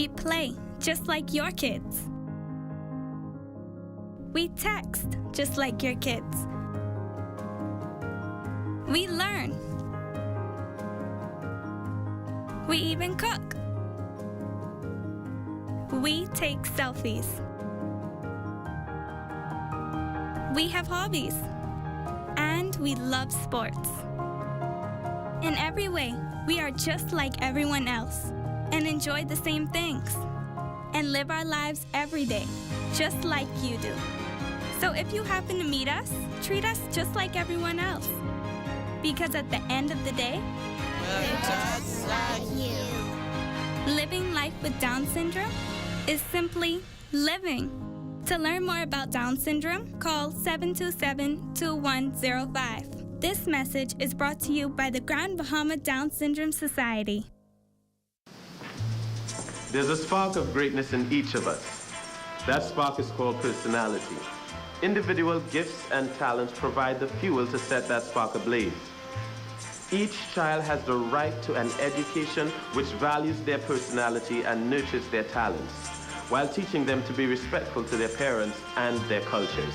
We play just like your kids. We text just like your kids. We learn. We even cook. We take selfies. We have hobbies. And we love sports. In every way, we are just like everyone else and enjoy the same things and live our lives every day, just like you do. So if you happen to meet us, treat us just like everyone else. Because at the end of the day, we're just like you. Living life with Down syndrome is simply living. To learn more about Down syndrome, call 727-2105. This message is brought to you by the Grand Bahama Down Syndrome Society. There's a spark of greatness in each of us. That spark is called personality. Individual gifts and talents provide the fuel to set that spark ablaze. Each child has the right to an education which values their personality and nurtures their talents, while teaching them to be respectful to their parents and their cultures.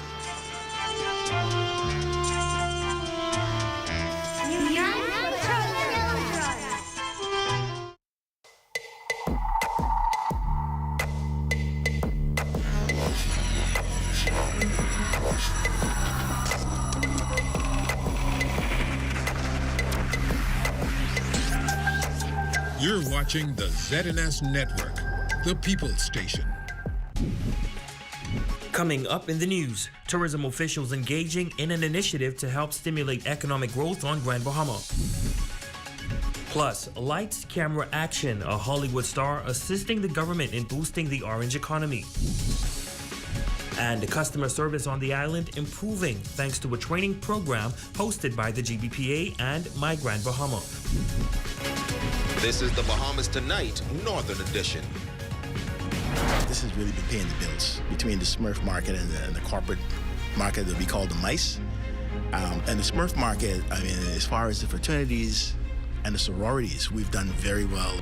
You're watching the ZNS Network, the People's Station. Coming up in the news, tourism officials engaging in an initiative to help stimulate economic growth on Grand Bahama. Plus, lights, camera, action, a Hollywood star assisting the government in boosting the orange economy. And customer service on the island improving thanks to a training program hosted by the GBPA and My Grand Bahama. This is the Bahamas Tonight, Northern Edition. This has really been paying the bills between the Smurf market and the corporate market that we call the MICE. And the Smurf market, I mean, as far as the fraternities and the sororities, we've done very well.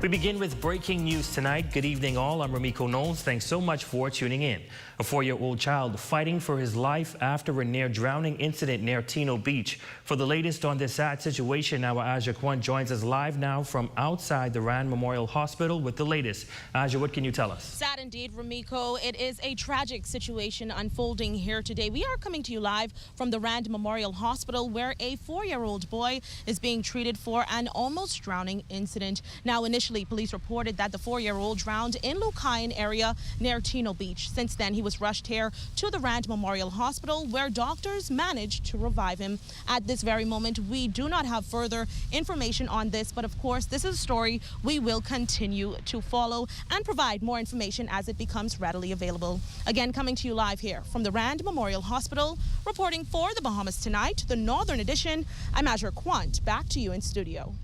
We begin with breaking news tonight. Good evening all, I'm Ramiko Knowles. Thanks so much for tuning in. A 4-year-old child fighting for his life after a near drowning incident near Tino Beach. For the latest on this sad situation, our Aja Kwan joins us live now from outside the Rand Memorial Hospital with the latest. Aja, what can you tell us? Sad indeed, Ramiko. It is a tragic situation unfolding here today. We are coming to you live from the Rand Memorial Hospital where a 4-year-old boy is being treated for an almost drowning incident. Now, initially, police reported that the 4-year-old drowned in Lucayan area near Tino Beach. Since then, he was rushed here to the Rand Memorial Hospital where doctors managed to revive him. At this very moment, we do not have further information on this, but of course, this is a story we will continue to follow and provide more information as it becomes readily available. Again, coming to you live here from the Rand Memorial Hospital, reporting for the Bahamas Tonight, the Northern Edition, I'm Azure Quant. Back to you in studio.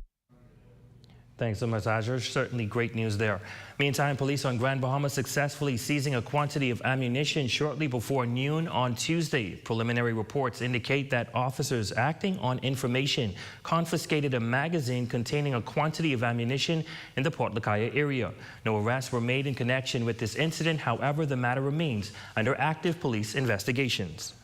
Thanks so much, Azure. Certainly great news there. Meantime, police on Grand Bahama successfully seizing a quantity of ammunition shortly before noon on Tuesday. Preliminary reports indicate that officers acting on information confiscated a magazine containing a quantity of ammunition in the Port Lakaya area. No arrests were made in connection with this incident. However, the matter remains under active police investigations.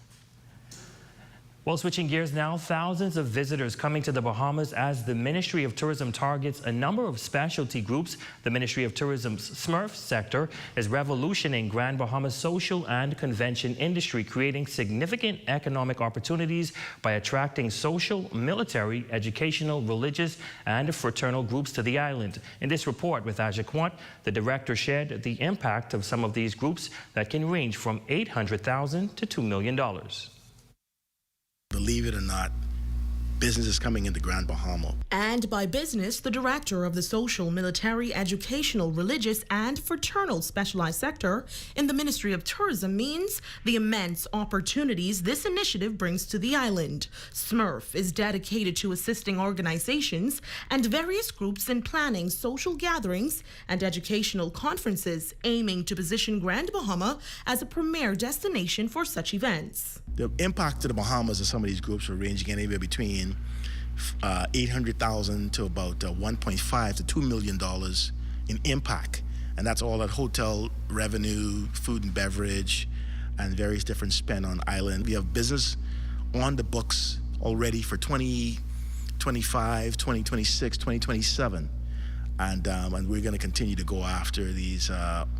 Well, switching gears now, thousands of visitors coming to the Bahamas as the Ministry of Tourism targets a number of specialty groups. The Ministry of Tourism's Smurf sector is revolutioning Grand Bahama's social and convention industry, creating significant economic opportunities by attracting social, military, educational, religious, and fraternal groups to the island. In this report with Aja Quant, the director shared the impact of some of these groups that can range from $800,000 to $2 million. Believe it or not, businesses coming into Grand Bahama. And by business, the director of the social, military, educational, religious, and fraternal specialized sector in the Ministry of Tourism means the immense opportunities this initiative brings to the island. SMURF is dedicated to assisting organizations and various groups in planning social gatherings and educational conferences, aiming to position Grand Bahama as a premier destination for such events. The impact to the Bahamas of some of these groups are ranging anywhere between $800,000 to about $1.5 to $2 million in impact. And that's all at hotel revenue, food and beverage, and various different spend on island. We have business on the books already for 2025, 2026, 2027. And we're going to continue to go after these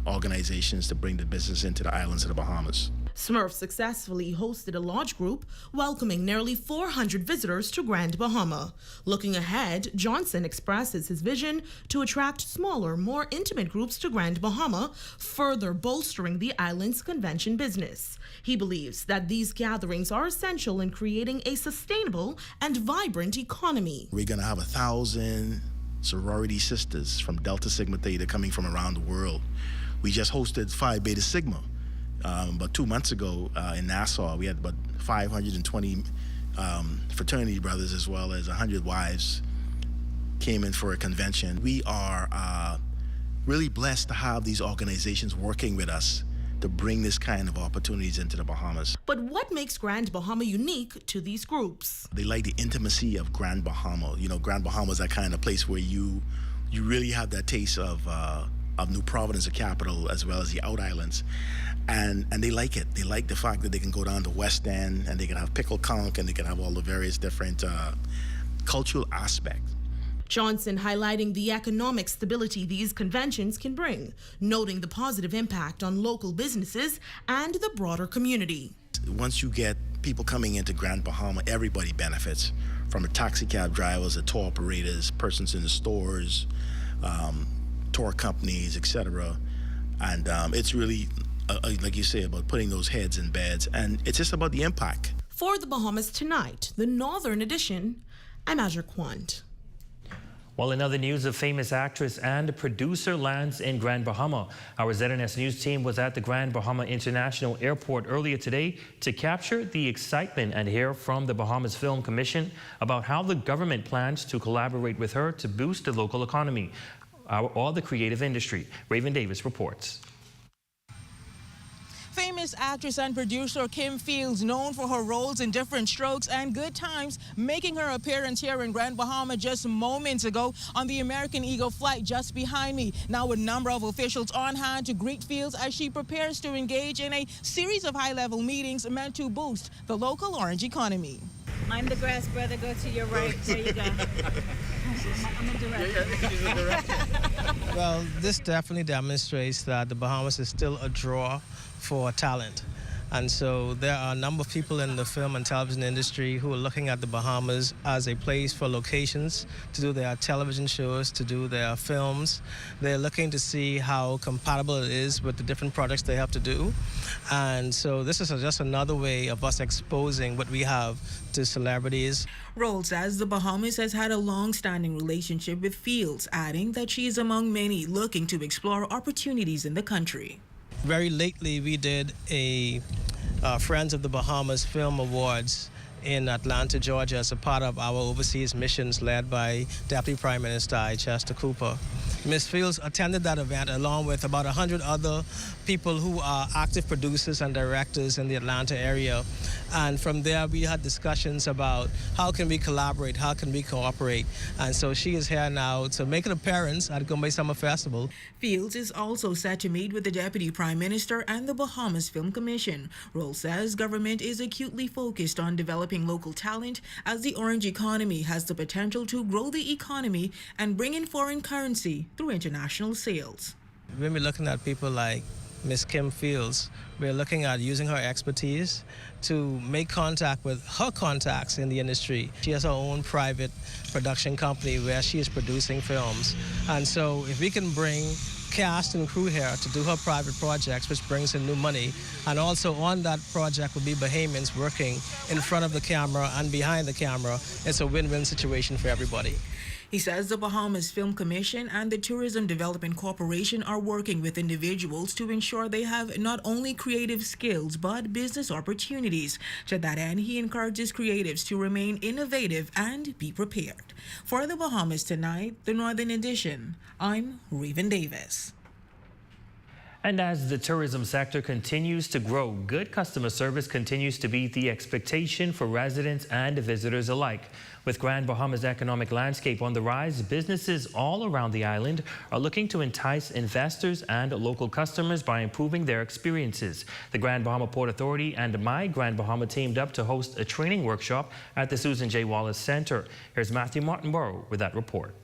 organizations to bring the business into the islands of the Bahamas. SMURF successfully hosted a lodge group welcoming nearly 400 visitors to Grand Bahama. Looking ahead, Johnson expresses his vision to attract smaller, more intimate groups to Grand Bahama, further bolstering the island's convention business. He believes that these gatherings are essential in creating a sustainable and vibrant economy. We're going to have 1,000 sorority sisters from Delta Sigma Theta coming from around the world. We just hosted Phi Beta Sigma. About 2 months ago in Nassau, we had about 520 fraternity brothers as well as 100 wives came in for a convention. We are really blessed to have these organizations working with us to bring this kind of opportunities into the Bahamas. But what makes Grand Bahama unique to these groups? They like the intimacy of Grand Bahama. You know, Grand Bahama is that kind of place where you really have that taste of New Providence, the capital, as well as the out islands. And they like it. They like the fact that they can go down to West End and they can have pickle conch and they can have all the various different cultural aspects. Johnson highlighting the economic stability these conventions can bring, noting the positive impact on local businesses and the broader community. Once you get people coming into Grand Bahama, everybody benefits, from the taxi cab drivers, the tour operators, persons in the stores, tour companies, etc. And it's really, like you say, about putting those heads in beds, and it's just about the impact. For the Bahamas Tonight, the Northern Edition, I'm Azure Quant. Well, in other news, a famous actress and producer lands in Grand Bahama. Our ZNS News team was at the Grand Bahama International Airport earlier today to capture the excitement and hear from the Bahamas Film Commission about how the government plans to collaborate with her to boost the local economy or the creative industry. Raven Davis reports. Famous actress and producer Kim Fields, known for her roles in Different Strokes and Good Times, making her appearance here in Grand Bahama just moments ago on the American Eagle flight just behind me. Now a number of officials on hand to greet Fields as she prepares to engage in a series of high-level meetings meant to boost the local orange economy. I'm the grass brother, go to your right. There you go. I'm a director. Well, this definitely demonstrates that the Bahamas is still a draw for talent. And so there are a number of people in the film and television industry who are looking at the Bahamas as a place for locations to do their television shows, to do their films. They're looking to see how compatible it is with the different projects they have to do. And so this is just another way of us exposing what we have to celebrities. Roll says the Bahamas has had a long-standing relationship with Fields, adding that she is among many looking to explore opportunities in the country. Very lately, we did a Friends of the Bahamas Film Awards in Atlanta, Georgia, as a part of our overseas missions led by Deputy Prime Minister Chester Cooper. Ms. Fields attended that event along with about 100 other people who are active producers and directors in the Atlanta area. And from there, we had discussions about how can we collaborate, how can we cooperate. And so she is here now to make an appearance at Gombe Summer Festival. Fields is also set to meet with the Deputy Prime Minister and the Bahamas Film Commission. Roll says government is acutely focused on developing local talent as the orange economy has the potential to grow the economy and bring in foreign currency through international sales. When we're looking at people like Ms. Kim Fields, we're looking at using her expertise to make contact with her contacts in the industry. She has her own private production company where she is producing films. And so if we can bring cast and crew here to do her private projects, which brings in new money. And also on that project will be Bahamians working in front of the camera and behind the camera. It's a win-win situation for everybody. He says the Bahamas Film Commission and the Tourism Development Corporation are working with individuals to ensure they have not only creative skills but business opportunities. To that end, he encourages creatives to remain innovative and be prepared. For the Bahamas Tonight, the Northern Edition, I'm Raven Davis. And as the tourism sector continues to grow, good customer service continues to be the expectation for residents and visitors alike. With Grand Bahama's economic landscape on the rise, businesses all around the island are looking to entice investors and local customers by improving their experiences. The Grand Bahama Port Authority and My Grand Bahama teamed up to host a training workshop at the Susan J. Wallace Center. Here's Matthew Martinborough with that report.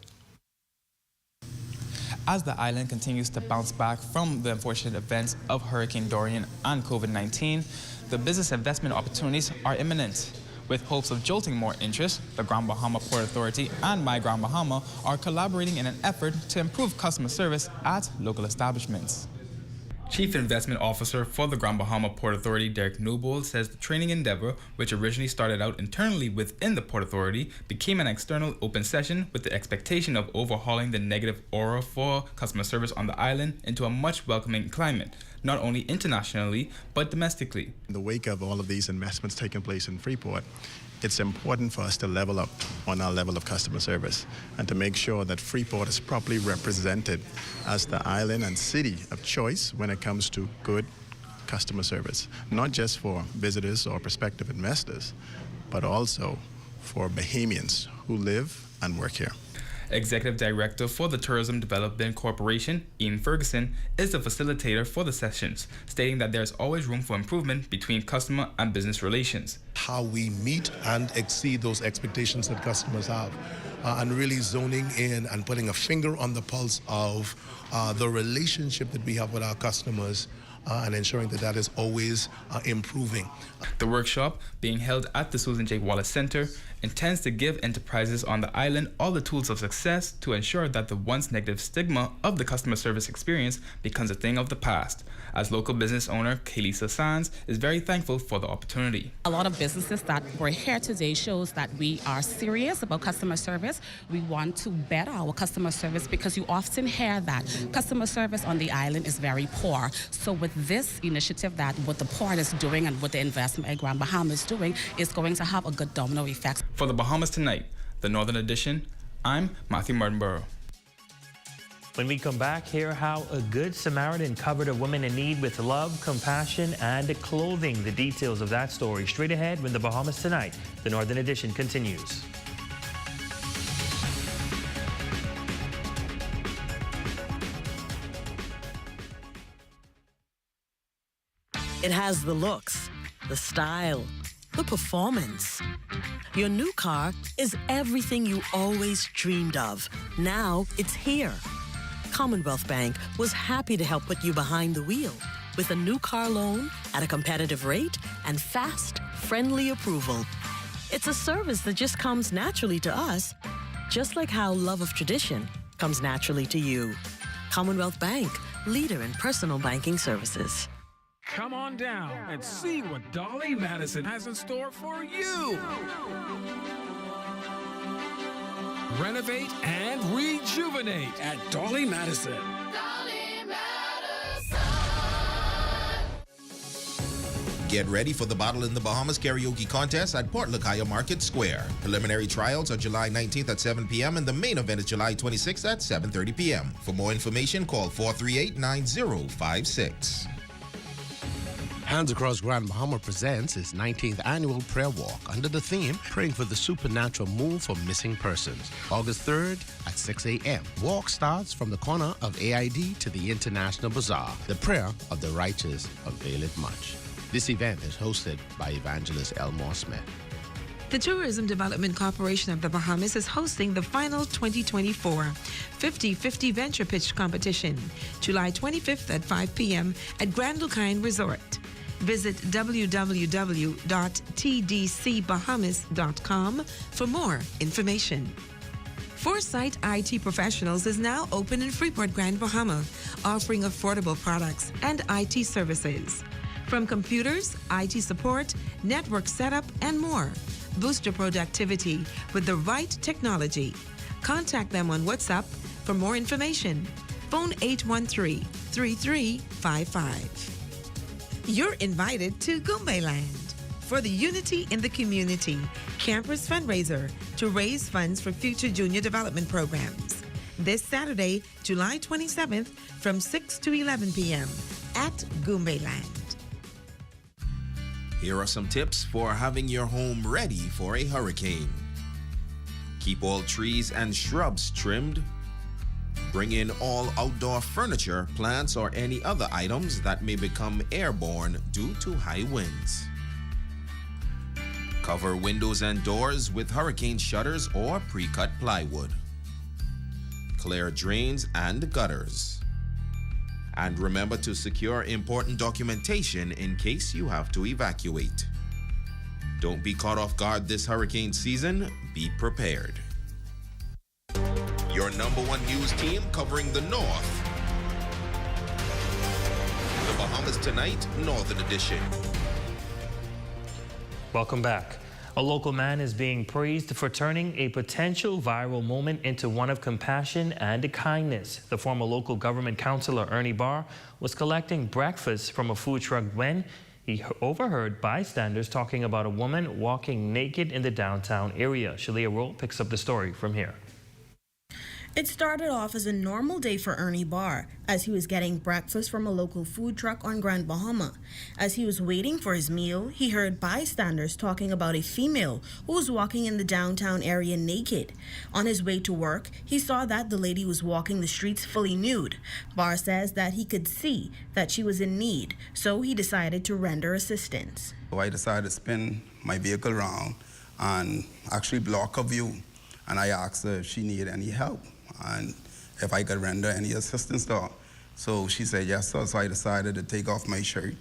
As the island continues to bounce back from the unfortunate events of Hurricane Dorian and COVID-19, the business investment opportunities are imminent. With hopes of jolting more interest, the Grand Bahama Port Authority and My Grand Bahama are collaborating in an effort to improve customer service at local establishments. Chief Investment Officer for the Grand Bahama Port Authority, Derek Newbold, says the training endeavor, which originally started out internally within the Port Authority, became an external open session with the expectation of overhauling the negative aura for customer service on the island into a much welcoming climate, not only internationally, but domestically. In the wake of all of these investments taking place in Freeport, it's important for us to level up on our level of customer service and to make sure that Freeport is properly represented as the island and city of choice when it comes to good customer service, not just for visitors or prospective investors, but also for Bahamians who live and work here. Executive Director for the Tourism Development Corporation, Ian Ferguson, is the facilitator for the sessions, stating that there's always room for improvement between customer and business relations. How we meet and exceed those expectations that customers have, and really zoning in and putting a finger on the pulse of the relationship that we have with our customers, and ensuring that that is always improving. The workshop, being held at the Susan J. Wallace Center, intends to give enterprises on the island all the tools of success to ensure that the once negative stigma of the customer service experience becomes a thing of the past. As local business owner Kaylisa Sands is very thankful for the opportunity. A lot of businesses that were here today shows that we are serious about customer service. We want to better our customer service because you often hear that customer service on the island is very poor. So with this initiative, that what the port is doing and what the investment at Grand Bahama is doing is going to have a good domino effect. For the Bahamas Tonight, the Northern Edition, I'm Matthew Martinborough. When we come back, hear how a good Samaritan covered a woman in need with love, compassion, and clothing. The details of that story straight ahead when the Bahamas Tonight, the Northern Edition, continues. It has the looks, the style, the performance. Your new car is everything you always dreamed of. Now it's here. Commonwealth Bank was happy to help put you behind the wheel with a new car loan at a competitive rate and fast, friendly approval. It's a service that just comes naturally to us, just like how love of tradition comes naturally to you. Commonwealth Bank, leader in personal banking services. Come on down and see what Dolly Madison has in store for you. Renovate and rejuvenate at Dolly Madison. Get ready for the Bottle in the Bahamas karaoke contest at Port Lacaya Market Square. Preliminary trials are July 19th at 7 p.m. and the main event is July 26th at 7:30 p.m. For more information, call 438-9056. Hands Across Grand Bahama presents its 19th annual prayer walk under the theme Praying for the Supernatural Move for Missing Persons. August 3rd at 6 a.m. Walk starts from the corner of AID to the International Bazaar. The prayer of the righteous availeth much. This event is hosted by Evangelist Elmore Smith. The Tourism Development Corporation of the Bahamas is hosting the final 2024 50-50 Venture Pitch Competition, July 25th at 5 p.m. at Grand Lucine Resort. Visit www.tdcbahamas.com for more information. Foresight IT Professionals is now open in Freeport, Grand Bahama, offering affordable products and IT services. From computers, IT support, network setup, and more. Boost your productivity with the right technology. Contact them on WhatsApp for more information. Phone 813-3355. You're invited to Goombayland for the Unity in the Community Campers Fundraiser to raise funds for future junior development programs. This Saturday, July 27th from 6 to 11 p.m. at Goombayland. Here are some tips for having your home ready for a hurricane. Keep all trees and shrubs trimmed. Bring in all outdoor furniture, plants, or any other items that may become airborne due to high winds. Cover windows and doors with hurricane shutters or pre-cut plywood. Clear drains and gutters. And remember to secure important documentation in case you have to evacuate. Don't be caught off guard this hurricane season. Be prepared. Your #1 news team covering the North. The Bahamas Tonight, Northern Edition. Welcome back. A local man is being praised for turning a potential viral moment into one of compassion and kindness. The former local government councillor Ernie Barr was collecting breakfast from a food truck when he overheard bystanders talking about a woman walking naked in the downtown area. Shalia Roll picks up the story from here. It started off as a normal day for Ernie Barr as he was getting breakfast from a local food truck on Grand Bahama. As he was waiting for his meal, he heard bystanders talking about a female who was walking in the downtown area naked. On his way to work, he saw that the lady was walking the streets fully nude. Barr says that he could see that she was in need, so he decided to render assistance. So I decided to spin my vehicle around and actually block her view. And I asked her if she needed any help and if I could render any assistance to her. So she said yes, sir. So I decided to take off my shirt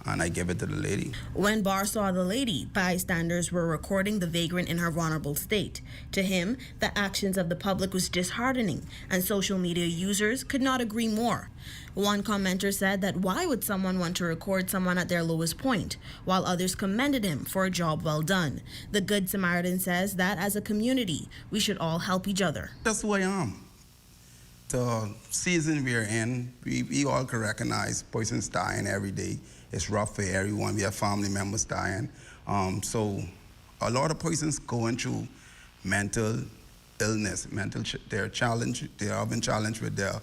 and I gave it to the lady. When Barr saw the lady, bystanders were recording the vagrant in her vulnerable state. To him, the actions of the public was disheartening, and social media users could not agree more. One commenter said that why would someone want to record someone at their lowest point, while others commended him for a job well done. The Good Samaritan says that as a community, we should all help each other. That's who I am. The season we're in, we all can recognize persons dying every day. It's rough for everyone. We have family members dying. So a lot of persons going through mental illness, they're having challenge with their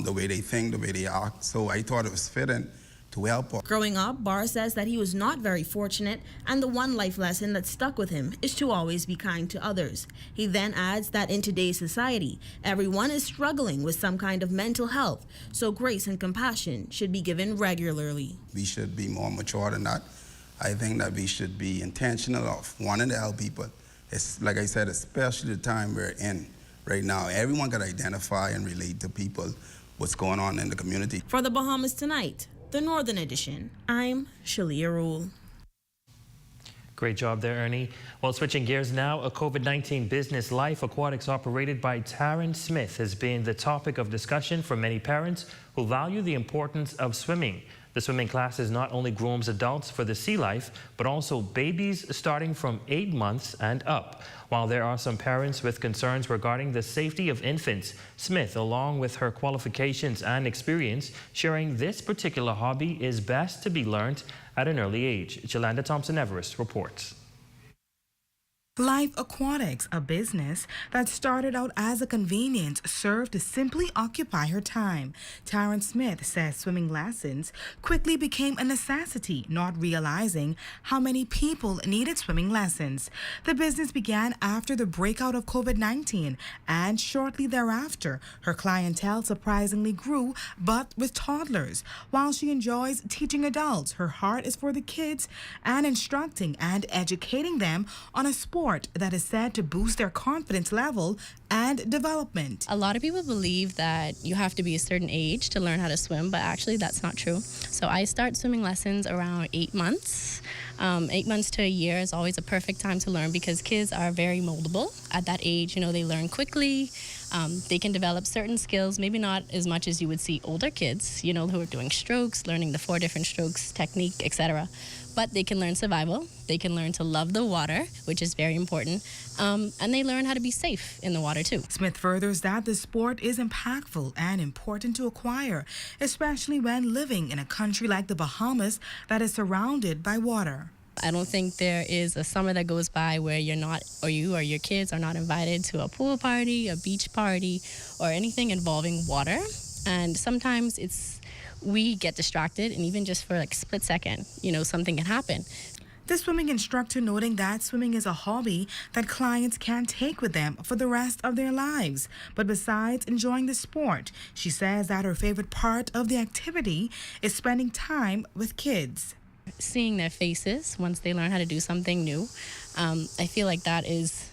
the way they think, the way they act. So I thought it was fitting to help her. Growing up, Barr says that he was not very fortunate, and the one life lesson that stuck with him is to always be kind to others. He then adds that in today's society, everyone is struggling with some kind of mental health, so grace and compassion should be given regularly. We should be more mature than that. I think that we should be intentional of wanting to help people. It's like I said, especially the time we're in right now. Everyone can identify and relate to people, what's going on in the community. For the Bahamas Tonight, the Northern Edition, I'm Shalia Rule. Great job there, Ernie. Well, switching gears now, a COVID-19 business, Life Aquatics, operated by Taryn Smith, has been the topic of discussion for many parents who value the importance of swimming. The swimming classes not only grooms adults for the sea life, but also babies starting from 8 months and up. While there are some parents with concerns regarding the safety of infants, Smith, along with her qualifications and experience, sharing this particular hobby is best to be learned at an early age. Jolanda Thompson-Everest reports. Life Aquatics, a business that started out as a convenience, served to simply occupy her time. Taryn Smith says swimming lessons quickly became a necessity, not realizing how many people needed swimming lessons. The business began after the breakout of COVID-19, and shortly thereafter, her clientele surprisingly grew, but with toddlers. While she enjoys teaching adults, her heart is for the kids and instructing and educating them on a sport sport that is said to boost their confidence level and development. A lot of people believe that you have to be a certain age to learn how to swim, but actually that's not true. So I start swimming lessons around 8 months. 8 months to a year is always a perfect time to learn because kids are very moldable at that age. You know, they learn quickly. They can develop certain skills, maybe not as much as you would see older kids, you know, who are doing strokes, learning the 4 different strokes technique, etc. But they can learn survival. They can learn to love the water, which is very important. And they learn how to be safe in the water, too. Smith furthers that the sport is impactful and important to acquire, especially when living in a country like the Bahamas that is surrounded by water. I don't think there is a summer that goes by where you're not, or you or your kids are not invited to a pool party, a beach party, or anything involving water. And sometimes we get distracted, and even just for like a split second, you know, something can happen. The swimming instructor noting that swimming is a hobby that clients can take with them for the rest of their lives. But besides enjoying the sport, she says that her favorite part of the activity is spending time with kids. Seeing their faces once they learn how to do something new, I feel like that is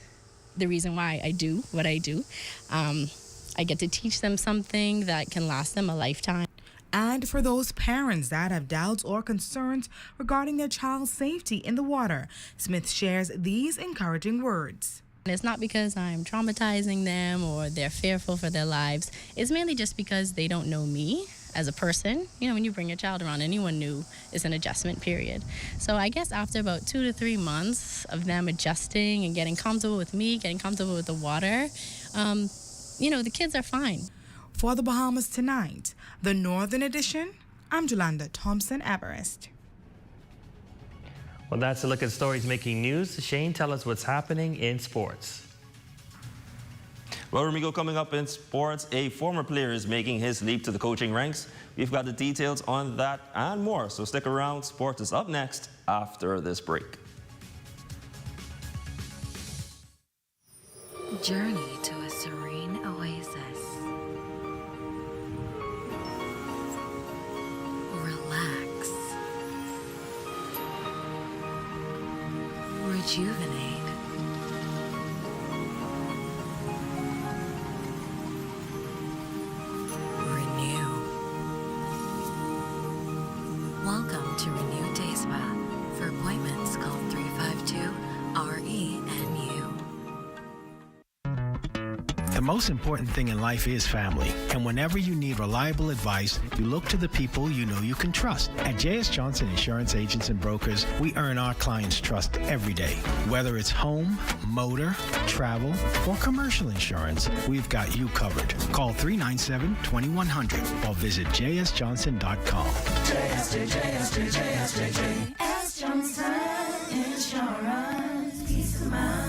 the reason why I do what I do. I get to teach them something that can last them a lifetime. And for those parents that have doubts or concerns regarding their child's safety in the water, Smith shares these encouraging words. It's not because I'm traumatizing them or they're fearful for their lives. It's mainly just because they don't know me as a person. You know, when you bring your child around anyone new, it's an adjustment period. So I guess after about 2 to 3 months of them adjusting and getting comfortable with me, getting comfortable with the water, you know, the kids are fine. For the Bahamas Tonight, the Northern Edition, I'm Jolanda Thompson-Everest. Well, that's a look at stories making news. Shane, tell us what's happening in sports. Well, Ramigo, coming up in sports, a former player is making his leap to the coaching ranks. We've got the details on that and more, so stick around. Sports is up next after this break. Journey to a serene oasis. Relax. Rejuvenate. Welcome to Renew Day Spa. For appointments, call 352-RENU. The most important thing in life is family. And whenever you need reliable advice, you look to the people you know you can trust. At J.S. Johnson Insurance Agents and Brokers, we earn our clients' trust every day. Whether it's home, motor, travel, or commercial insurance, we've got you covered. Call 397-2100 or visit jsjohnson.com. JS Johnson Insurance, peace of mind.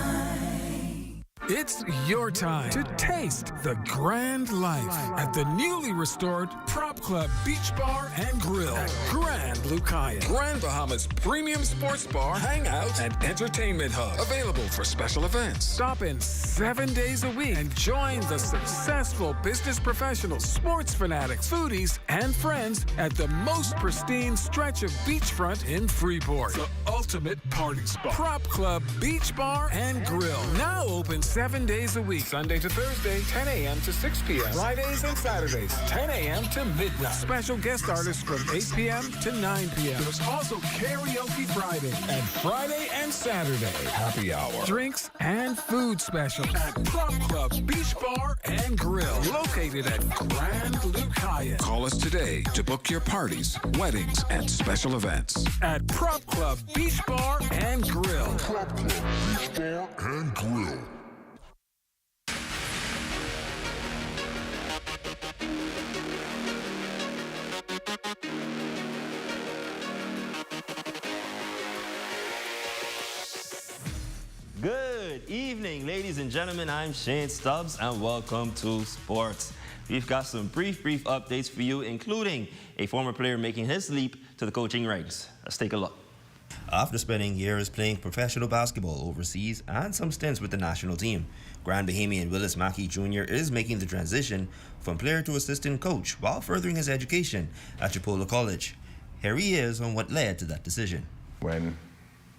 It's your time to taste the grand life at the newly restored Prop Club Beach Bar and Grill at Grand Lucaya. Grand Bahamas premium sports bar, hangout, and entertainment hub. Available for special events. Stop in 7 days a week and join the successful business professionals, sports fanatics, foodies, and friends at the most pristine stretch of beachfront in Freeport. The ultimate party spot. Prop Club Beach Bar and Grill. Now open 7 days a week. Sunday to Thursday, 10 a.m. to 6 p.m. Fridays and Saturdays, 10 a.m. to midnight. Special guest artists from 8 p.m. to 9 p.m. There's also Karaoke Friday and Friday and Saturday happy hour. Drinks and food specials at Prop Club Beach Bar and Grill. Located at Grand Lucaya. Call us today to book your parties, weddings, and special events. At Prop Club Beach Bar and Grill. Prop Club Beach Bar and Grill. Good evening, ladies and gentlemen. I'm Shane Stubbs, and welcome to Sports. We've got some brief updates for you, including a former player making his leap to the coaching ranks. Let's take a look. After spending years playing professional basketball overseas and some stints with the national team, Grand Bahamian Willis Mackey Jr. is making the transition from player to assistant coach while furthering his education at Chipola College. Here he is on what led to that decision. When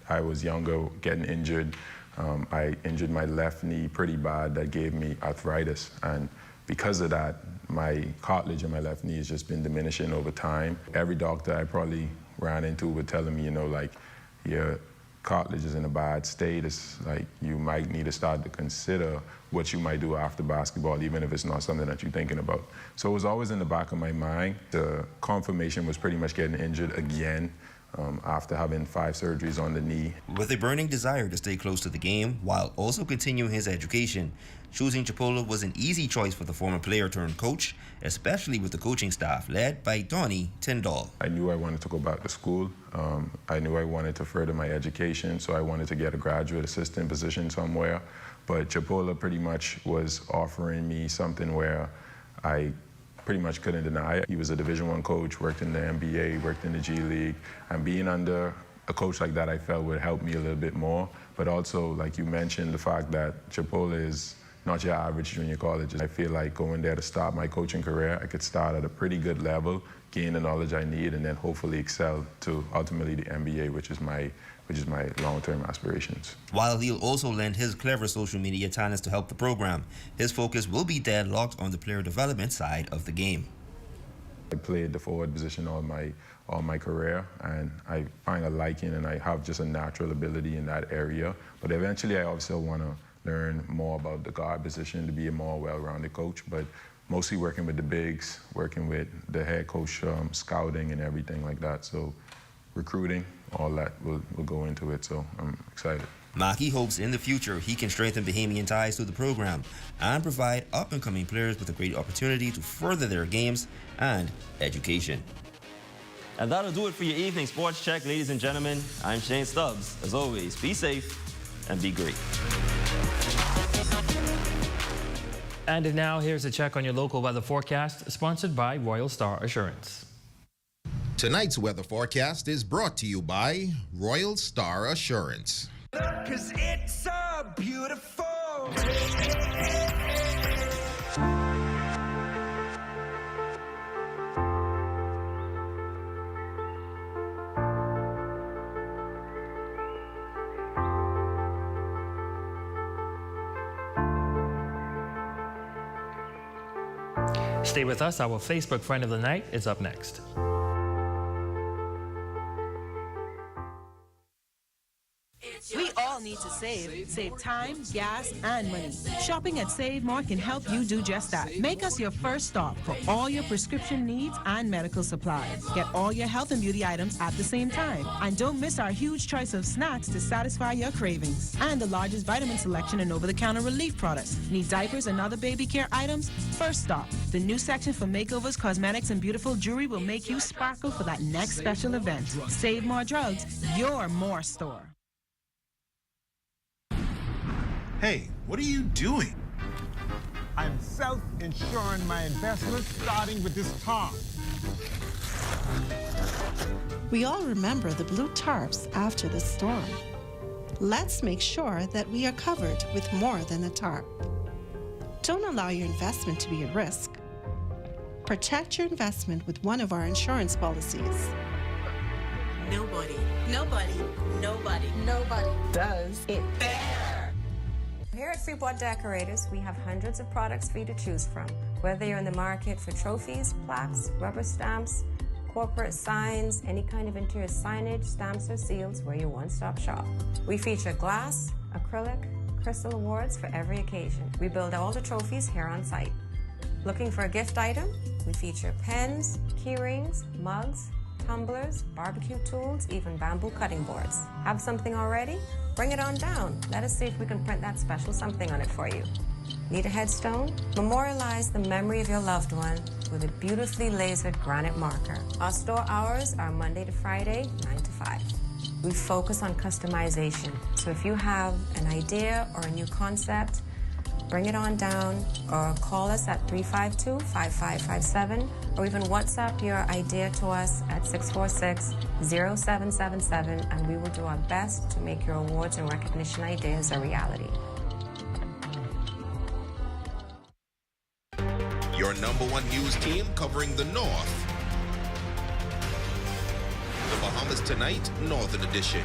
I was younger, getting injured I injured my left knee pretty bad. That gave me arthritis. And because of that, my cartilage in my left knee has just been diminishing over time. Every doctor I probably ran into would telling me, like, your cartilage is in a bad state. It's like you might need to start to consider what you might do after basketball, even if it's not something that you're thinking about. So it was always in the back of my mind. The confirmation was pretty much getting injured again after having 5 surgeries on the knee. With a burning desire to stay close to the game while also continuing his education, choosing Chipola was an easy choice for the former player turned coach, especially with the coaching staff led by Donnie Tyndall. I knew I wanted to go back to school. I knew I wanted to further my education, so I wanted to get a graduate assistant position somewhere. But Chipola pretty much was offering me something where I pretty much couldn't deny it. He was a Division I coach, worked in the NBA, worked in the G League, and being under a coach like that I felt would help me a little bit more. But also, like you mentioned, the fact that Chipola is not your average junior college. I feel like going there to start my coaching career, I could start at a pretty good level, gain the knowledge I need, and then hopefully excel to ultimately the NBA, which is my long-term aspirations. While he'll also lend his clever social media talents to help the program, his focus will be deadlocked on the player development side of the game. I played the forward position all my career, and I find a liking, and I have just a natural ability in that area. But eventually, I also want to learn more about the guard position to be a more well-rounded coach. But mostly working with the bigs, working with the head coach, scouting and everything like that. So recruiting, all that will go into it. So I'm excited. Maki hopes in the future he can strengthen Bahamian ties to the program and provide up-and-coming players with a great opportunity to further their games and education. And that'll do it for your evening sports check, ladies and gentlemen. I'm Shane Stubbs. As always, be safe and be great. And now here's a check on your local weather forecast, sponsored by Royal Star Assurance. Tonight's weather forecast is brought to you by Royal Star Assurance. 'Cause it's so beautiful. Stay with us. Our Facebook friend of the night is up next. We all need to save. Save time, gas, and money. Shopping at Save More can help you do just that. Make us your first stop for all your prescription needs and medical supplies. Get all your health and beauty items at the same time. And don't miss our huge choice of snacks to satisfy your cravings. And the largest vitamin selection and over-the-counter relief products. Need diapers and other baby care items? First stop. The new section for makeovers, cosmetics, and beautiful jewelry will make you sparkle for that next special event. Save More Drugs, your more store. Hey, what are you doing? I'm self-insuring my investments, starting with this tarp. We all remember the blue tarps after the storm. Let's make sure that we are covered with more than a tarp. Don't allow your investment to be at risk. Protect your investment with one of our insurance policies. Nobody does it better. Here at Freeport Decorators, we have hundreds of products for you to choose from. Whether you're in the market for trophies, plaques, rubber stamps, corporate signs, any kind of interior signage, stamps, or seals, we're your one-stop shop. We feature glass, acrylic, crystal awards for every occasion. We build all the trophies here on site. Looking for a gift item? We feature pens, key rings, mugs, tumblers, barbecue tools, even bamboo cutting boards. Have something already? Bring it on down. Let us see if we can print that special something on it for you. Need a headstone? Memorialize the memory of your loved one with a beautifully lasered granite marker. Our store hours are Monday to Friday, 9 to 5. We focus on customization. So if you have an idea or a new concept, bring it on down or call us at 352-5557 or even WhatsApp your idea to us at 646-0777 and we will do our best to make your awards and recognition ideas a reality. Your #1 news team covering the North. The Bahamas Tonight, Northern Edition.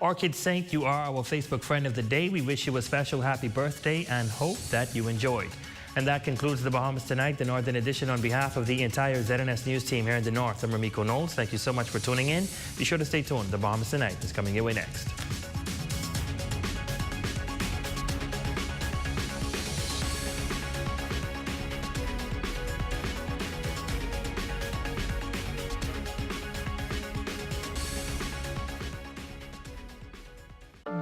Orchid Saint, you are our Facebook friend of the day. We wish you a special happy birthday and hope that you enjoyed. And that concludes the Bahamas Tonight, the Northern Edition. On behalf of the entire ZNS News team here in the North, I'm Ramiko Knowles. Thank you so much for tuning in. Be sure to stay tuned. The Bahamas Tonight is coming your way next.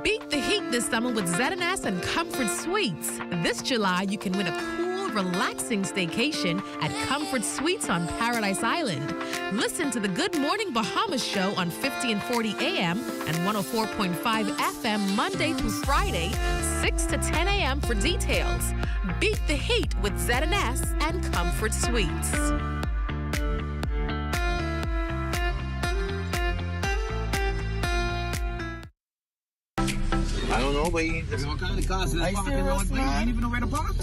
Beat the heat this summer with ZNS and Comfort Suites. This July, you can win a cool, relaxing staycation at Comfort Suites on Paradise Island. Listen to the Good Morning Bahamas show on 50 and 40 AM and 104.5 FM Monday through Friday, 6 to 10 AM for details. Beat the heat with ZNS and Comfort Suites. I don't know, but what kind of cars is this parking road? You ain't even know where to park.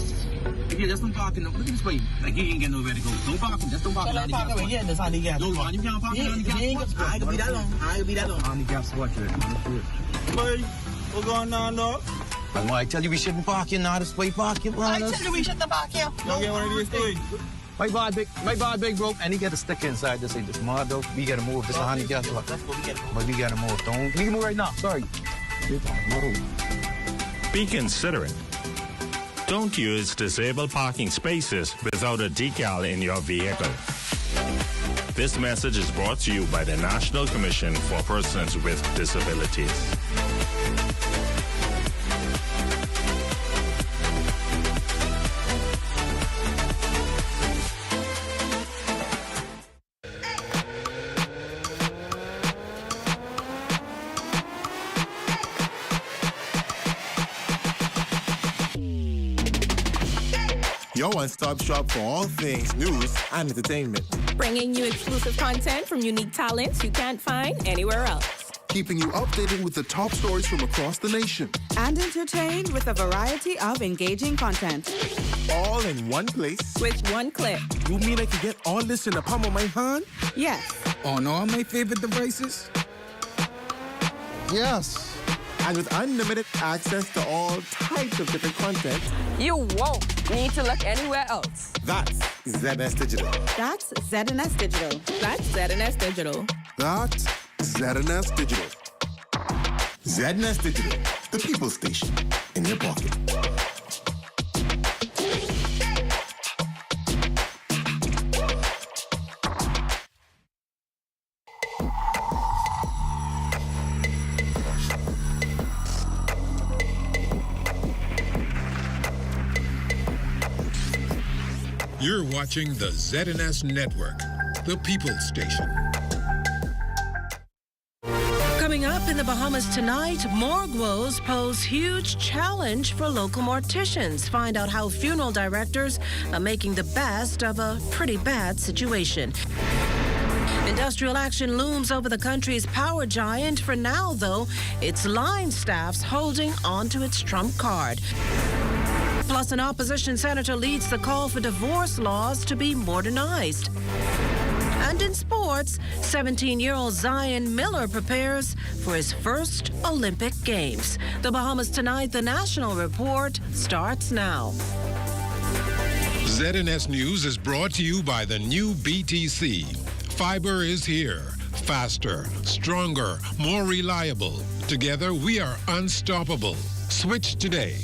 Yeah, just don't park in the, look at this way. Like, you ain't get nowhere to go. Don't park him. Just don't park in the gas spot. This on the gas spot. No, you can't park in the gas spot. I ain't gonna be that long. I ain't gonna be that long. On the gas spot, boy, what's going on, dog? I tell you we shouldn't park here now. This way parking. I tell you we shouldn't park here. Don't get one of these things. My bar big broke, and he got a sticker inside that say this mod though. We gotta move. This on the gas spot. But we gotta move. We can move right now. Sorry. Be considerate. Don't use disabled parking spaces without a decal in your vehicle. This message is brought to you by the National Commission for Persons with Disabilities. Your one-stop shop for all things news and entertainment. Bringing you exclusive content from unique talents you can't find anywhere else. Keeping you updated with the top stories from across the nation. And entertained with a variety of engaging content. All in one place. With one click. You mean I can get all this in the palm of my hand? Yes. On all my favorite devices? Yes. And with unlimited access to all types of different content. You won't need to look anywhere else. That's ZNS Digital. That's ZNS Digital. That's ZNS Digital. That's ZNS Digital. ZNS Digital, the people station in your pocket. You're watching the ZNS Network, the People's Station. Coming up in the Bahamas tonight, morgue woes pose huge challenge for local morticians. Find out how funeral directors are making the best of a pretty bad situation. Industrial action looms over the country's power giant. For now, though, its line staff's holding on to its trump card. Plus, an opposition senator leads the call for divorce laws to be modernized. And in sports, 17-year-old Zion Miller prepares for his first Olympic Games. The Bahamas Tonight, the National Report, starts now. ZNS News is brought to you by the new BTC. Fiber is here. Faster, stronger, more reliable. Together, we are unstoppable. Switch today.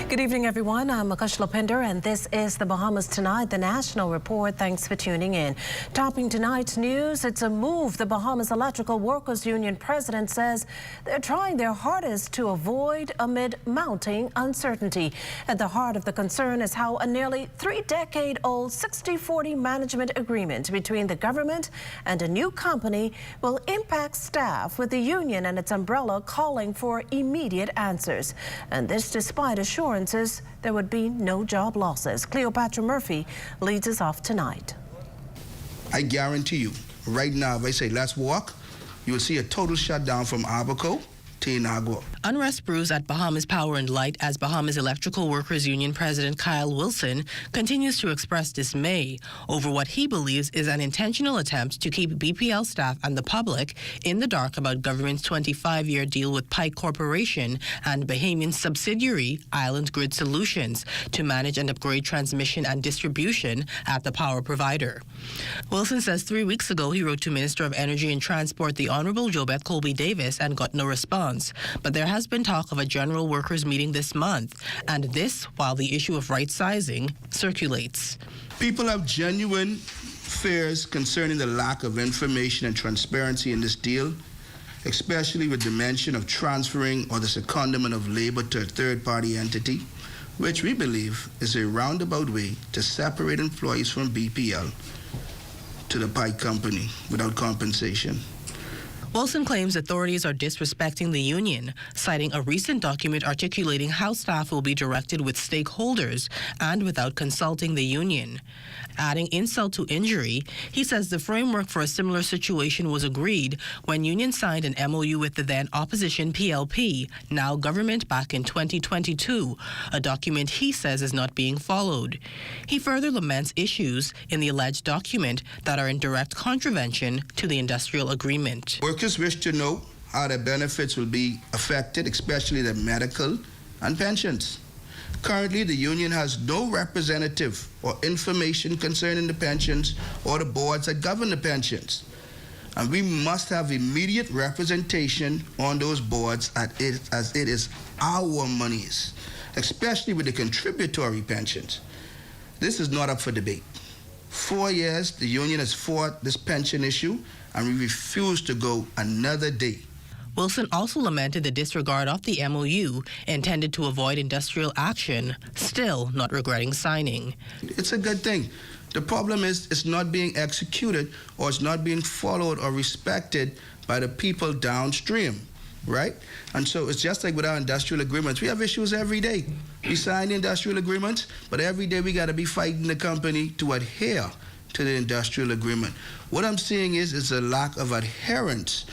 Good evening, everyone. I'm Akash Lopinder, and this is the Bahamas Tonight, the National Report. Thanks for tuning in. Topping tonight's news, it's a move the Bahamas Electrical Workers Union president says they're trying their hardest to avoid amid mounting uncertainty. At the heart of the concern is how a nearly 3-decade-old 60-40 management agreement between the government and a new company will impact staff, with the union and its umbrella calling for immediate answers. And this despite assurances there would be no job losses. Cleopatra Murphy leads us off tonight. I guarantee you, right now, if I say let's walk, you will see a total shutdown from Abaco Unrest brews at Bahamas Power and Light as Bahamas Electrical Workers Union President Kyle Wilson continues to express dismay over what he believes is an intentional attempt to keep BPL staff and the public in the dark about government's 25-year deal with Pike Corporation and Bahamian subsidiary Island Grid Solutions to manage and upgrade transmission and distribution at the power provider. Wilson says 3 weeks ago he wrote to Minister of Energy and Transport the Honorable Jobeth Colby Davis and got no response. But there has been talk of a general workers meeting this month, and this while the issue of right sizing circulates. People have genuine fears concerning the lack of information and transparency in this deal, especially with the mention of transferring or the secondment of labor to a third-party entity, which we believe is a roundabout way to separate employees from BPL to the Pike Company without compensation. Wilson claims authorities are disrespecting the union, citing a recent document articulating how staff will be directed with stakeholders and without consulting the union. Adding insult to injury, he says the framework for a similar situation was agreed when union signed an MOU with the then opposition PLP, now government, back in 2022, a document he says is not being followed. He further laments issues in the alleged document that are in direct contravention to the industrial agreement. Workers wish to know how their benefits will be affected, especially their medical and pensions. Currently, the union has no representative or information concerning the pensions or the boards that govern the pensions. And we must have immediate representation on those boards as it is our monies, especially with the contributory pensions. This is not up for debate. 4 years, the union has fought this pension issue, and we refuse to go another day. Wilson also lamented the disregard of the MOU intended to avoid industrial action, still not regretting signing. It's a good thing. The problem is it's not being executed or it's not being followed or respected by the people downstream, right? And so it's just like with our industrial agreements. We have issues every day. We sign the industrial agreements, but every day we got to be fighting the company to adhere to the industrial agreement. What I'm seeing is a lack of adherence.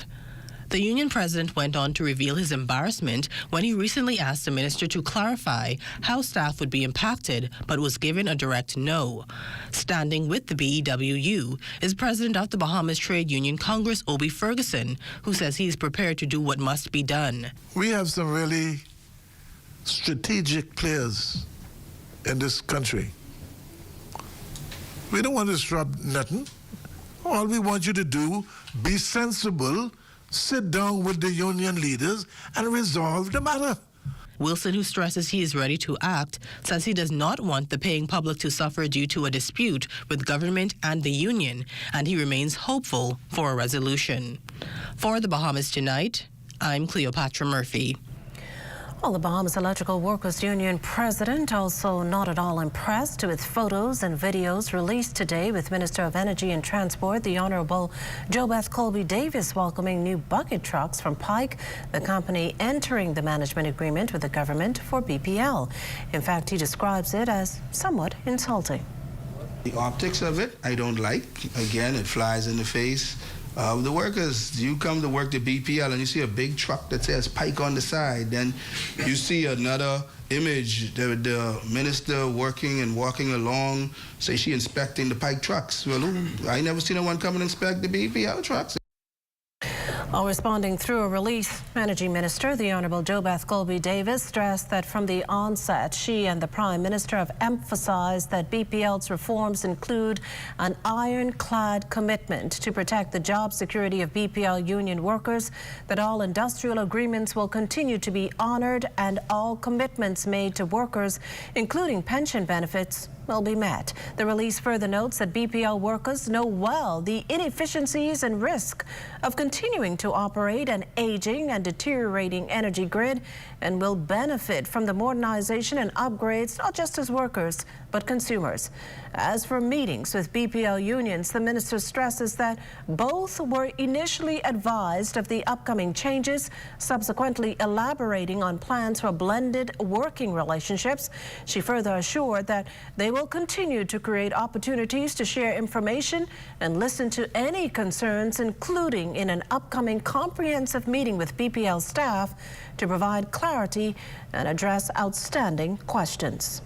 The union president went on to reveal his embarrassment when he recently asked the minister to clarify how staff would be impacted, but was given a direct no. Standing with the BEWU is president of the Bahamas Trade Union Congress, Obi Ferguson, who says he is prepared to do what must be done. We have some really strategic players in this country. We don't want to disrupt nothing. All we want you to do, be sensible, sit down with the union leaders and resolve the matter. Wilson, who stresses he is ready to act, says he does not want the paying public to suffer due to a dispute with government and the union, and he remains hopeful for a resolution. For the Bahamas Tonight, I'm Cleopatra Murphy. Well, the Bahamas Electrical Workers Union president also not at all impressed with photos and videos released today with Minister of Energy and Transport, the Honorable Jobeth Colby Davis, welcoming new bucket trucks from Pike, the company entering the management agreement with the government for BPL. In fact, he describes it as somewhat insulting. The optics of it, I don't like. Again, it flies in the face. The workers, you come to work to BPL and you see a big truck that says Pike on the side, then you see another image, the minister working and walking along, say she inspecting the Pike trucks. Well, I never seen anyone come and inspect the BPL trucks. While responding through a release, Energy Minister, the Honourable Jobeth Colby Davis, stressed that from the onset, she and the Prime Minister have emphasised that BPL's reforms include an ironclad commitment to protect the job security of BPL union workers, that all industrial agreements will continue to be honoured, and all commitments made to workers, including pension benefits, will be met. The release further notes that BPL workers know well the inefficiencies and risk of continuing to operate an aging and deteriorating energy grid, and will benefit from the modernization and upgrades not just as workers but consumers. As for meetings with BPL unions, the minister stresses that both were initially advised of the upcoming changes, subsequently elaborating on plans for blended working relationships. She further assured that they will will continue to create opportunities to share information and listen to any concerns, including in an upcoming comprehensive meeting with BPL staff to provide clarity and address outstanding questions.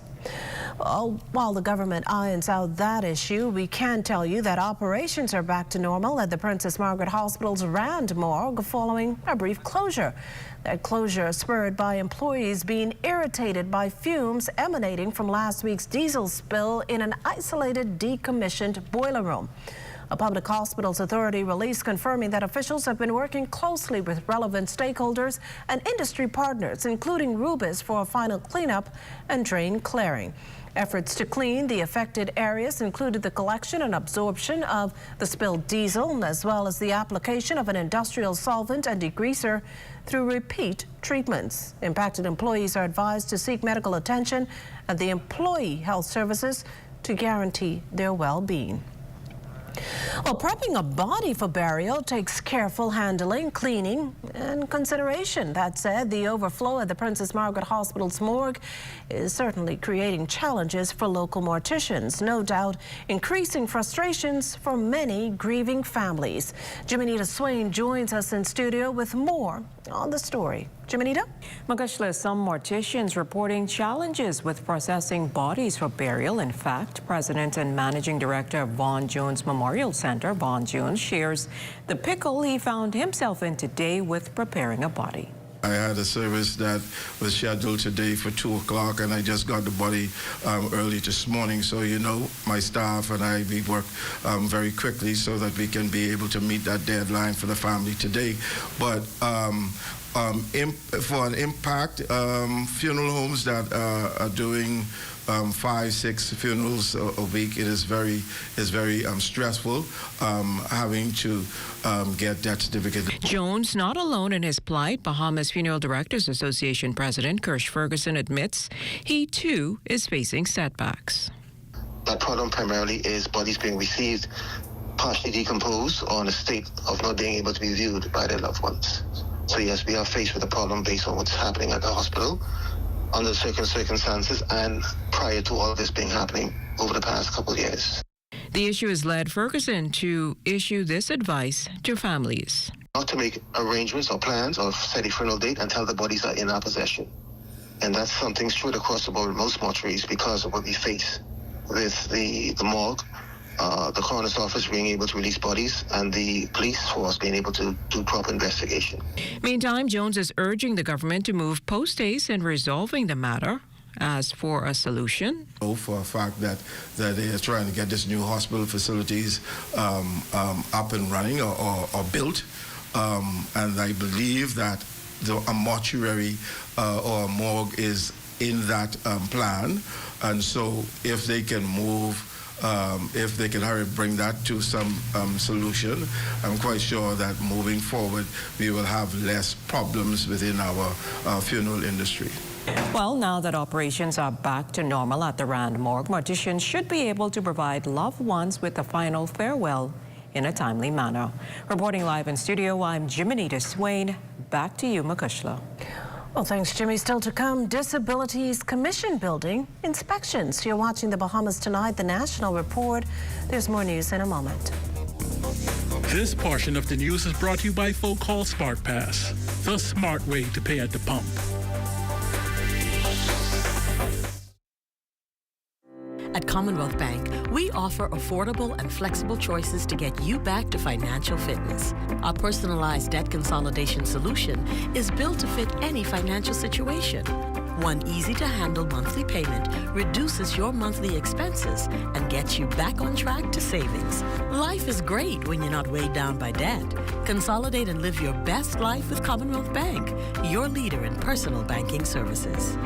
While the government irons out that issue, we can tell you that operations are back to normal at the Princess Margaret Hospital's Rand Morgue following a brief closure. That closure spurred by employees being irritated by fumes emanating from last week's diesel spill in an isolated, decommissioned boiler room. A public hospitals authority release confirming that officials have been working closely with relevant stakeholders and industry partners, including Rubis, for a final cleanup and drain clearing. Efforts to clean the affected areas included the collection and absorption of the spilled diesel, as well as the application of an industrial solvent and degreaser through repeat treatments. Impacted employees are advised to seek medical attention at the Employee Health Services to guarantee their well-being. Well, prepping a body for burial takes careful handling, cleaning, and consideration. That said, the overflow at the Princess Margaret Hospital's morgue is certainly creating challenges for local morticians. No doubt increasing frustrations for many grieving families. Jiminita Swain joins us in studio with more on the story. Jiminita? Magashla, some morticians reporting challenges with processing bodies for burial. In fact, President and Managing Director of Vaughan Jones Memorial Center, Vaughan Jones, shares the pickle he found himself in today with preparing a body. I had a service that was scheduled today for 2 o'clock, and I just got the body early this morning. So, you know, my staff and I, we work very quickly so that we can be able to meet that deadline for the family today. But for an impact, funeral homes that are doing 5-6 funerals a week, it is very stressful having to get that certificate. Jones not alone in his plight. Bahamas Funeral Directors Association President Kirsch Ferguson admits he too is facing setbacks. That problem primarily is bodies being received partially decomposed or in a state of not being able to be viewed by their loved ones. So yes, we are faced with a problem based on what's happening at the hospital under certain circumstances and prior to all of this being happening over the past couple of years. The issue has led Ferguson to issue this advice to families. Not to make arrangements or plans or set a funeral date until the bodies are in our possession. And that's something straight across the board with most mortuaries because of what we face with the morgue, the coroner's office being able to release bodies, and the police force being able to do proper investigation. Meantime, Jones is urging the government to move post-haste in resolving the matter. As for a solution, for a fact that they are trying to get this new hospital facilities up and running or built, and I believe that a mortuary or a morgue is in that plan, and so if they can move. If they can hurry bring that to some solution, I'm quite sure that moving forward we will have less problems within our funeral industry. Well, now that operations are back to normal at the Rand Morgue, morticians should be able to provide loved ones with a final farewell in a timely manner. Reporting live in studio, I'm Jiminita Swain. Back to you, Makushla. Well, thanks, Jimmy. Still to come, Disabilities Commission building inspections. You're watching the Bahamas Tonight, the National Report. There's more news in a moment. This portion of the news is brought to you by Folk Call Smart Pass, the smart way to pay at the pump. At Commonwealth Bank, we offer affordable and flexible choices to get you back to financial fitness. Our personalized debt consolidation solution is built to fit any financial situation. One easy-to-handle monthly payment reduces your monthly expenses and gets you back on track to savings. Life is great when you're not weighed down by debt. Consolidate and live your best life with Commonwealth Bank, your leader in personal banking services.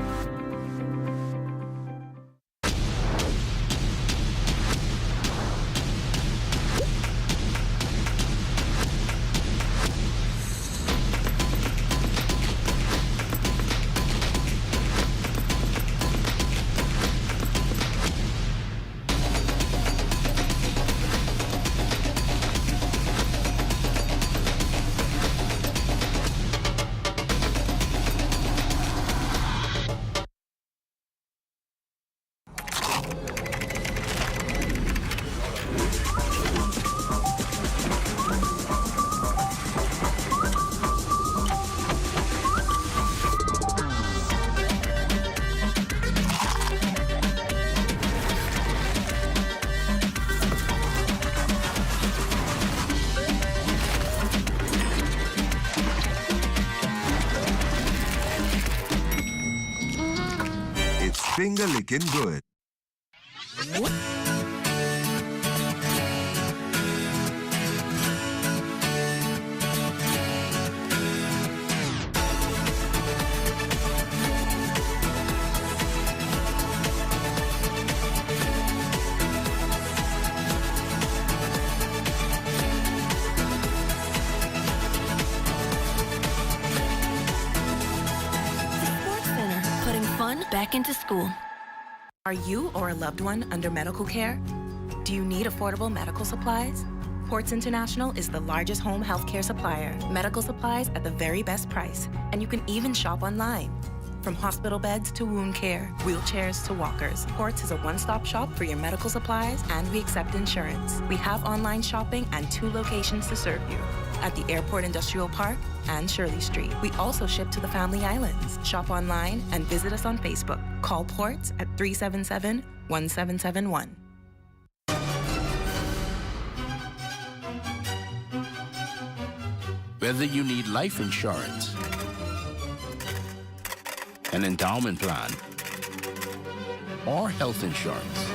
finger-licking good. Back into school. Are you or a loved one under medical care? Do you need affordable medical supplies? Ports International is the largest home healthcare supplier. Medical supplies at the very best price. And you can even shop online. From hospital beds to wound care, wheelchairs to walkers, Ports is a one-stop shop for your medical supplies, and we accept insurance. We have online shopping and 2 locations to serve you, at the Airport Industrial Park and Shirley Street. We also ship to the Family Islands. Shop online and visit us on Facebook. Call Ports at 377-1771. Whether you need life insurance, an endowment plan, or health insurance,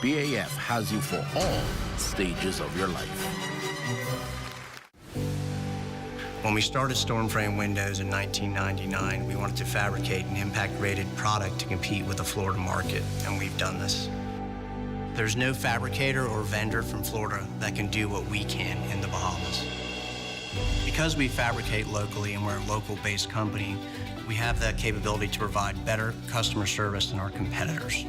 BAF has you for all stages of your life. When we started Stormframe Windows in 1999, we wanted to fabricate an impact-rated product to compete with the Florida market, and we've done this. There's no fabricator or vendor from Florida that can do what we can in the Bahamas. Because we fabricate locally and we're a local-based company, we have the capability to provide better customer service than our competitors.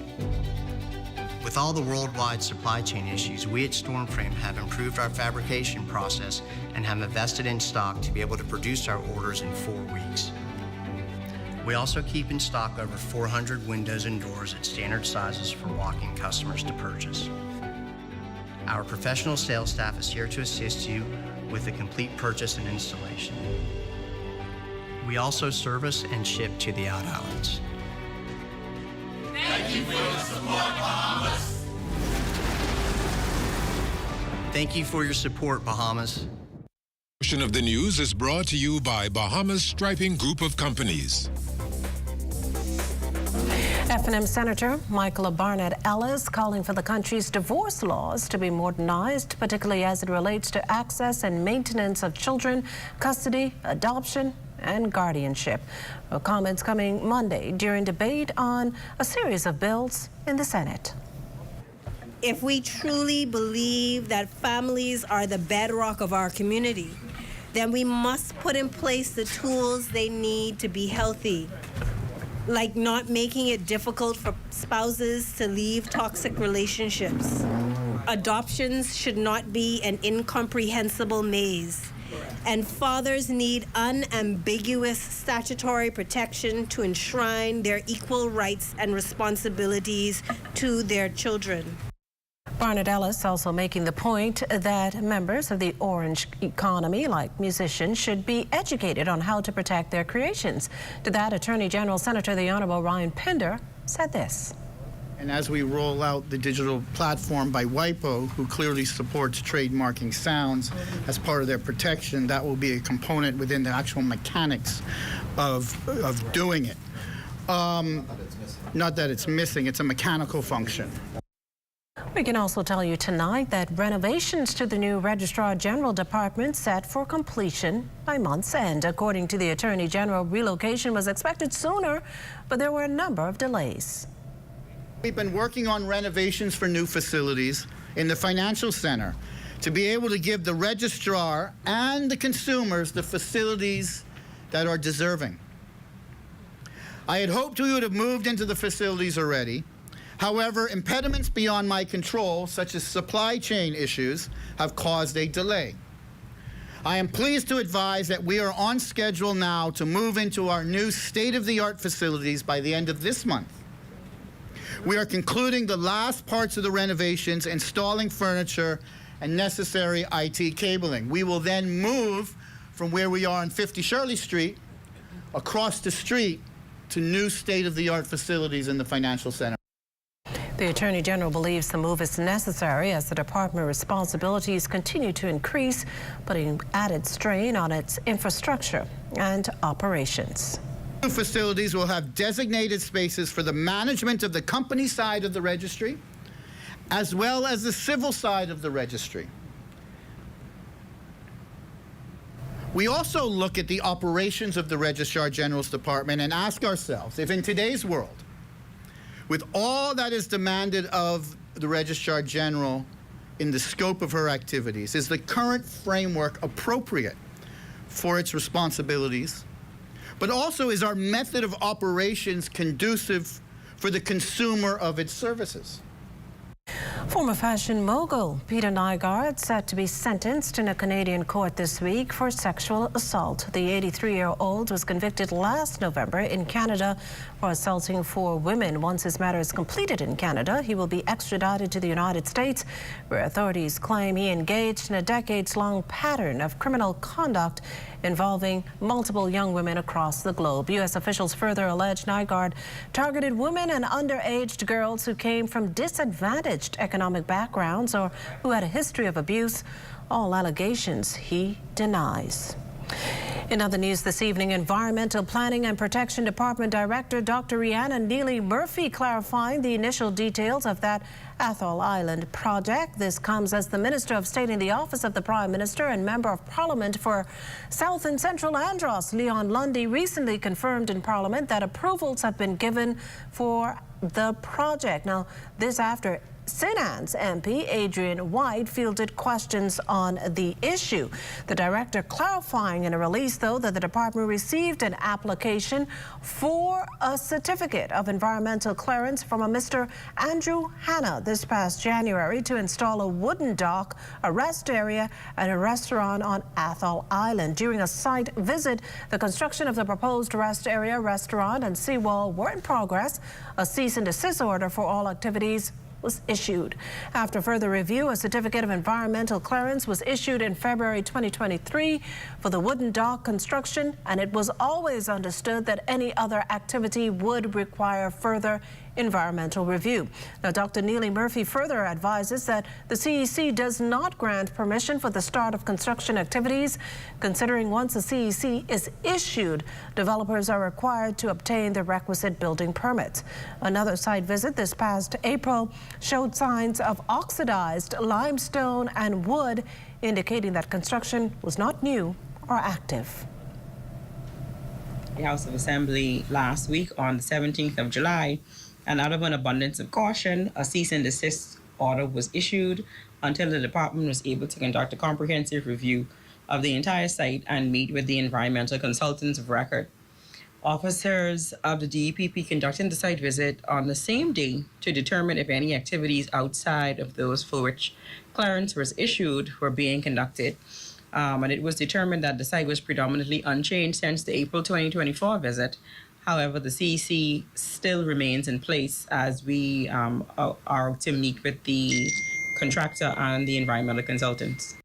With all the worldwide supply chain issues, we at Stormframe have improved our fabrication process and have invested in stock to be able to produce our orders in 4 weeks. We also keep in stock over 400 windows and doors at standard sizes for walk-in customers to purchase. Our professional sales staff is here to assist you with the complete purchase and installation. We also service and ship to the out islands. Thank you for your support, Bahamas. Thank you for your support, Bahamas. Portion of the news is brought to you by Bahamas Striping Group of Companies. F&M Senator Michael Barnett Ellis calling for the country's divorce laws to be modernized, particularly as it relates to access and maintenance of children, custody, adoption, and guardianship. Comments coming Monday during debate on a series of bills in the Senate. If we truly believe that families are the bedrock of our community, then we must put in place the tools they need to be healthy, like not making it difficult for spouses to leave toxic relationships. Adoptions should not be an incomprehensible maze, and fathers need unambiguous statutory protection to enshrine their equal rights and responsibilities to their children. Barnett Ellis also making the point that members of the orange economy, like musicians, should be educated on how to protect their creations. To that, Attorney General Senator the Honorable Ryan Pinder said this. And as we roll out the digital platform by WIPO, who clearly supports trademarking sounds as part of their protection, that will be a component within the actual mechanics of doing it. Not that it's missing, it's a mechanical function. We can also tell you tonight that renovations to the new Registrar General Department set for completion by month's end. According to the Attorney General, relocation was expected sooner, but there were a number of delays. We've been working on renovations for new facilities in the financial center to be able to give the registrar and the consumers the facilities that are deserving. I had hoped we would have moved into the facilities already. However, impediments beyond my control, such as supply chain issues, have caused a delay. I am pleased to advise that we are on schedule now to move into our new state-of-the-art facilities by the end of this month. We are concluding the last parts of the renovations, installing furniture and necessary IT cabling. We will then move from where we are on 50 Shirley Street across the street to new state-of-the-art facilities in the financial center. The Attorney General believes the move is necessary as the department responsibilities continue to increase, putting added strain on its infrastructure and operations. New facilities will have designated spaces for the management of the company side of the registry, as well as the civil side of the registry. We also look at the operations of the Registrar General's Department and ask ourselves if in today's world, with all that is demanded of the Registrar General in the scope of her activities, is the current framework appropriate for its responsibilities? But also, is our method of operations conducive for the consumer of its services? Former fashion mogul Peter Nygaard set to be sentenced in a Canadian court this week for sexual assault. The 83-year-old was convicted last November in Canada for assaulting 4 women. Once his matter is completed in Canada, he will be extradited to the United States, where authorities claim he engaged in a decades-long pattern of criminal conduct involving multiple young women across the globe. U.S. officials further allege Nygaard targeted women and underage girls who came from disadvantaged economic backgrounds or who had a history of abuse. All allegations he denies. In other news this evening, Environmental Planning and Protection Department Director Dr. Rhiannon Neely Murphy clarifying the initial details of that Athol Island project. This comes as the Minister of State in the Office of the Prime Minister and Member of Parliament for South and Central Andros, Leon Lundy, recently confirmed in Parliament that approvals have been given for the project. Now, this after St. Anne's MP Adrian White fielded questions on the issue. The director clarifying in a release, though, that the department received an application for a certificate of environmental clearance from a Mr. Andrew Hanna this past January to install a wooden dock, a rest area, and a restaurant on Athol Island. During a site visit, the construction of the proposed rest area, restaurant, and seawall were in progress. A cease and desist order for all activities was issued. After further review, a certificate of environmental clearance was issued in February 2023 for the wooden dock construction, and it was always understood that any other activity would require further environmental review. Now, Dr. Neely Murphy further advises that the CEC does not grant permission for the start of construction activities, considering once a CEC is issued, developers are required to obtain the requisite building permits. Another site visit this past April showed signs of oxidized limestone and wood, indicating that construction was not new or active. The House of Assembly last week on the 17th of July, and out of an abundance of caution, a cease and desist order was issued until the department was able to conduct a comprehensive review of the entire site and meet with the environmental consultants of record. Officers of the DEPP conducted the site visit on the same day to determine if any activities outside of those for which clearance was issued were being conducted. And it was determined that the site was predominantly unchanged since the April 2024 visit. However, the CEC still remains in place as we are to meet with the contractor and the environmental consultants.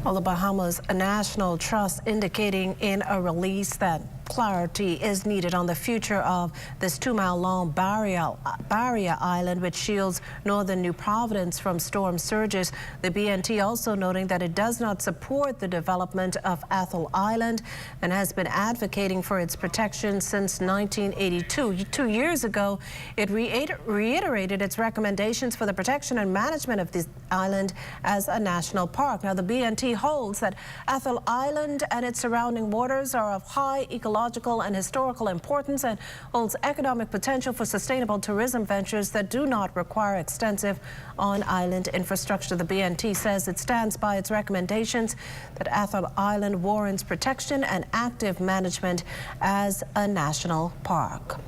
Well, the Bahamas National Trust indicating in a release that clarity is needed on the future of this 2-mile-long barrier island, which shields northern New Providence from storm surges. The BNT also noting that it does not support the development of Athol Island and has been advocating for its protection since 1982. 2 years ago, it reiterated its recommendations for the protection and management of this island as a national park. Now, the BNT holds that Athol Island and its surrounding waters are of high ecological and historical importance and holds economic potential for sustainable tourism ventures that do not require extensive on-island infrastructure. The BNT says it stands by its recommendations that Athol Island warrants protection and active management as a national park.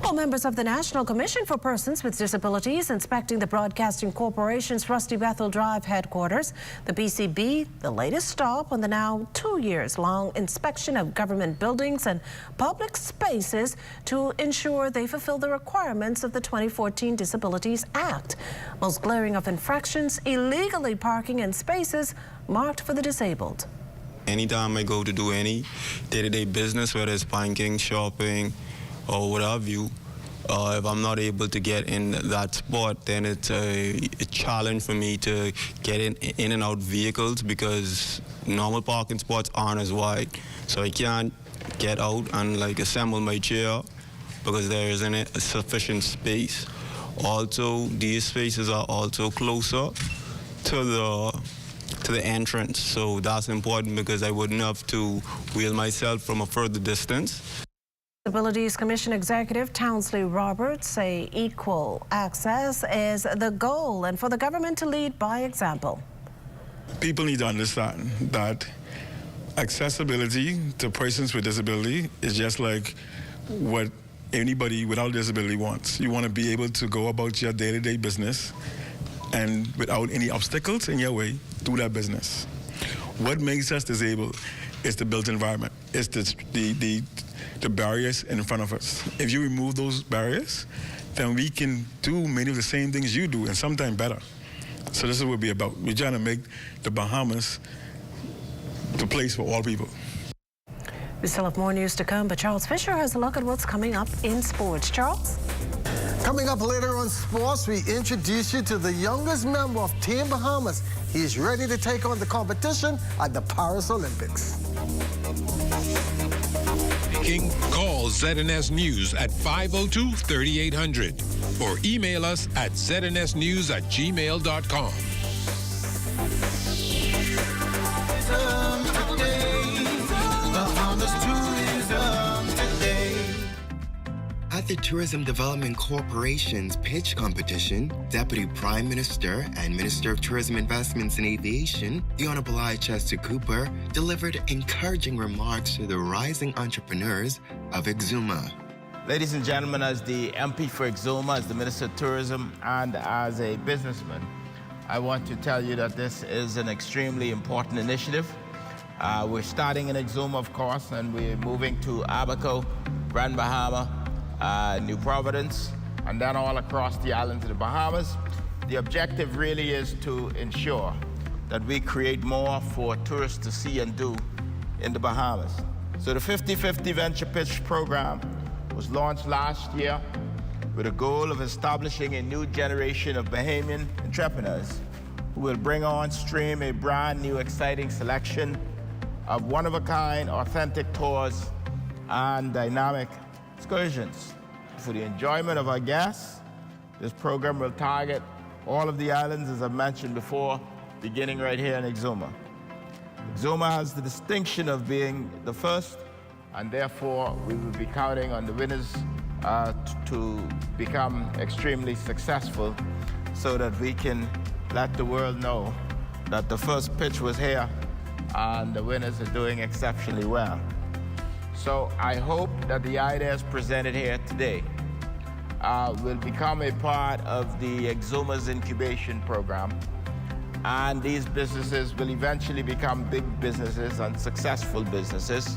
Well, members of the National Commission for Persons with Disabilities inspecting the Broadcasting Corporation's Rusty Bethel Drive headquarters. The BCB, the latest stop on the now 2 years long inspection of government buildings and public spaces to ensure they fulfill the requirements of the 2014 Disabilities Act. Most glaring of infractions, illegally parking in spaces marked for the disabled. Anytime I go to do any day-to-day business, whether it's banking, shopping, or what have you, If I'm not able to get in that spot, then it's a challenge for me to get in and out vehicles because normal parking spots aren't as wide. So I can't get out and like assemble my chair because there isn't a sufficient space. Also, these spaces are also closer to the entrance, so that's important because I wouldn't have to wheel myself from a further distance. Disabilities Commission Executive Townsley Roberts say equal access is the goal and for the government to lead by example. People need to understand that accessibility to persons with disability is just like what anybody without disability wants. You want to be able to go about your day-to-day business and without any obstacles in your way, do that business. What makes us disabled is the built environment. It's the barriers in front of us. If you remove those barriers, then we can do many of the same things you do and sometimes better. So this is what we're about. We're trying to make the Bahamas the place for all people. We still have more news to come, but Charles Fisher has a look at what's coming up in sports. Charles? Coming up later on sports, we introduce you to the youngest member of Team Bahamas. He's ready to take on the competition at the Paris Olympics. Call ZNS News at 502-3800 or email us at znsnews@gmail.com. At the Tourism Development Corporation's pitch competition, Deputy Prime Minister and Minister of Tourism Investments and Aviation, the Honorable I. Chester Cooper, delivered encouraging remarks to the rising entrepreneurs of Exuma. Ladies and gentlemen, as the MP for Exuma, as the Minister of Tourism, and as a businessman, I want to tell you that this is an extremely important initiative. We're starting in Exuma, of course, and we're moving to Abaco, Grand Bahama, New Providence, and then all across the islands of the Bahamas. The objective really is to ensure that we create more for tourists to see and do in the Bahamas. So the 50-50 Venture Pitch Program was launched last year with a goal of establishing a new generation of Bahamian entrepreneurs who will bring on stream a brand new exciting selection of one-of-a-kind authentic tours and dynamic excursions. For the enjoyment of our guests, this program will target all of the islands, as I mentioned before, beginning right here in Exuma. Exuma has the distinction of being the first, and therefore we will be counting on the winners to become extremely successful so that we can let the world know that the first pitch was here and the winners are doing exceptionally well. So I hope that the ideas presented here today will become a part of the Exuma's incubation program. And these businesses will eventually become big businesses and successful businesses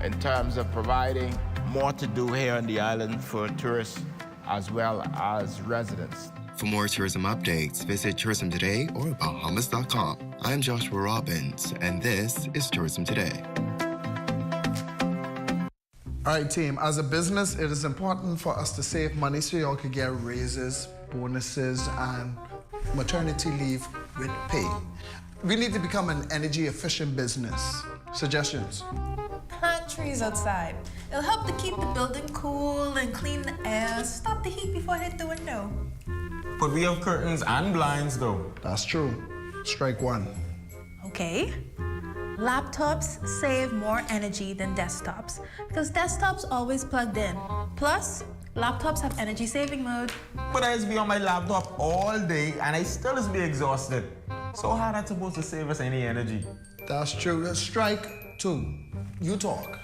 in terms of providing more to do here on the island for tourists as well as residents. For more tourism updates, visit Tourism Today or Bahamas.com. I'm Joshua Robbins, and this is Tourism Today. All right, team, as a business, it is important for us to save money so y'all could get raises, bonuses, and maternity leave with pay. We need to become an energy efficient business. Suggestions? Plant trees outside. It'll help to keep the building cool and clean the air, stop the heat before it hit the window. But we have curtains and blinds, though. That's true. Strike one. Okay. Laptops save more energy than desktops because desktops always plugged in. Plus, laptops have energy saving mode. But I just be on my laptop all day and I still just be exhausted. So how that's supposed to save us any energy? That's true. Strike two. You talk.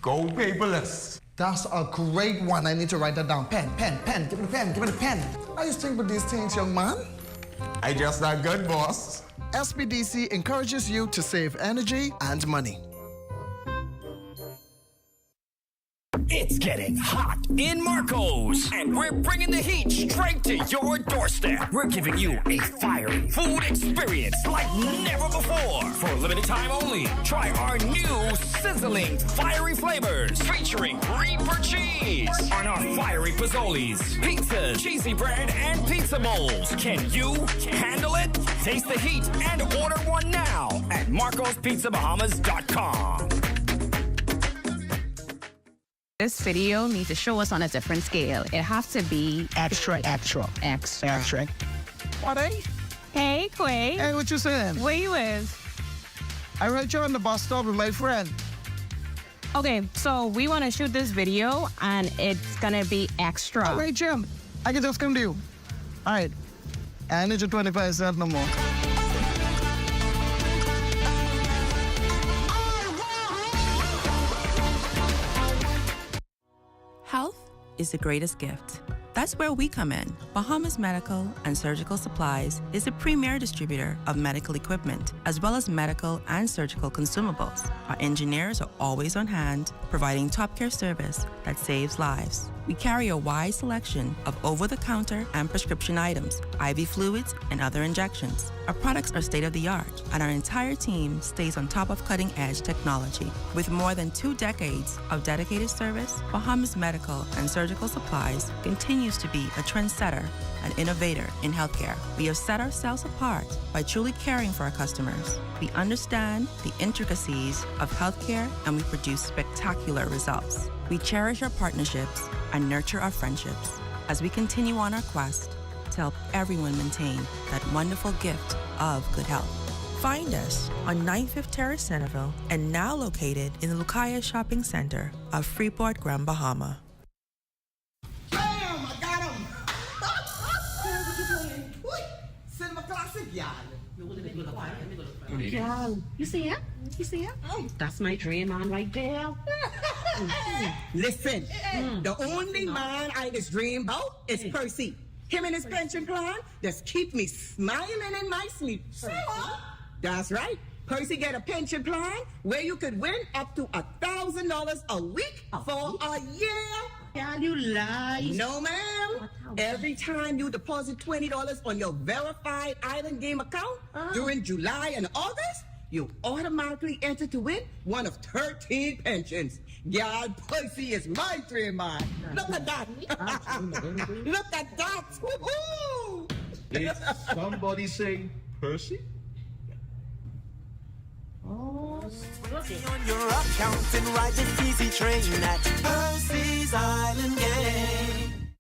Go paperless. That's a great one. I need to write that down. Pen. Give me the pen. Give me the pen. I used to think about these things, young man. I just that good, boss. SBDC encourages you to save energy and money. It's It's getting hot in Marco's, and we're bringing the heat straight to your doorstep. We're giving you a fiery food experience like never before. For a limited time only, try our new sizzling fiery flavors featuring Reaper cheese on our fiery pozzolis, pizzas, cheesy bread, and pizza bowls. Can you handle it? Taste the heat and order one now at marcospizzabahamas.com. This video needs to show us on a different scale. It has to be extra. What, eh? Hey, Quay. Hey, what you saying? Where you is? I right you on the bus stop with my friend. Okay, so we want to shoot this video, and it's gonna be extra. All right, Jim. I can just come to you. All right. I need your 25 cents no more. Health is the greatest gift. That's where we come in. Bahamas Medical and Surgical Supplies is a premier distributor of medical equipment, as well as medical and surgical consumables. Our engineers are always on hand, providing top care service that saves lives. We carry a wide selection of over-the-counter and prescription items, IV fluids, and other injections. Our products are state-of-the-art, and our entire team stays on top of cutting-edge technology. With more than 2 decades of dedicated service, Bahamas Medical and Surgical Supplies continues to be a trendsetter and innovator in healthcare. We have set ourselves apart by truly caring for our customers. We understand the intricacies of healthcare, and we produce spectacular results. We cherish our partnerships and nurture our friendships as we continue on our quest to help everyone maintain that wonderful gift of good health. Find us on 95th Terrace, Centerville, and now located in the Lucaya Shopping Center of Freeport, Grand Bahama. Bam! I got him! Cinema classic, y'all. Girl, you see him? You see him? That's my dream man right there. Listen, the only man I just dream about is Percy. Him and his pension plan just keep me smiling in my sleep. That's right. Percy get a pension plan where you could win up to $1,000 a week for a year. Girl, you lie. No, ma'am. Every time you deposit $20 on your verified Island Game account during July and August, you automatically enter to win one of 13 pensions. Y'all, Percy is my dream man. Look at that. Look at that. Woo-hoo. Did somebody say Percy? Oh. On your account and ride the easy train at Percy's Island Game.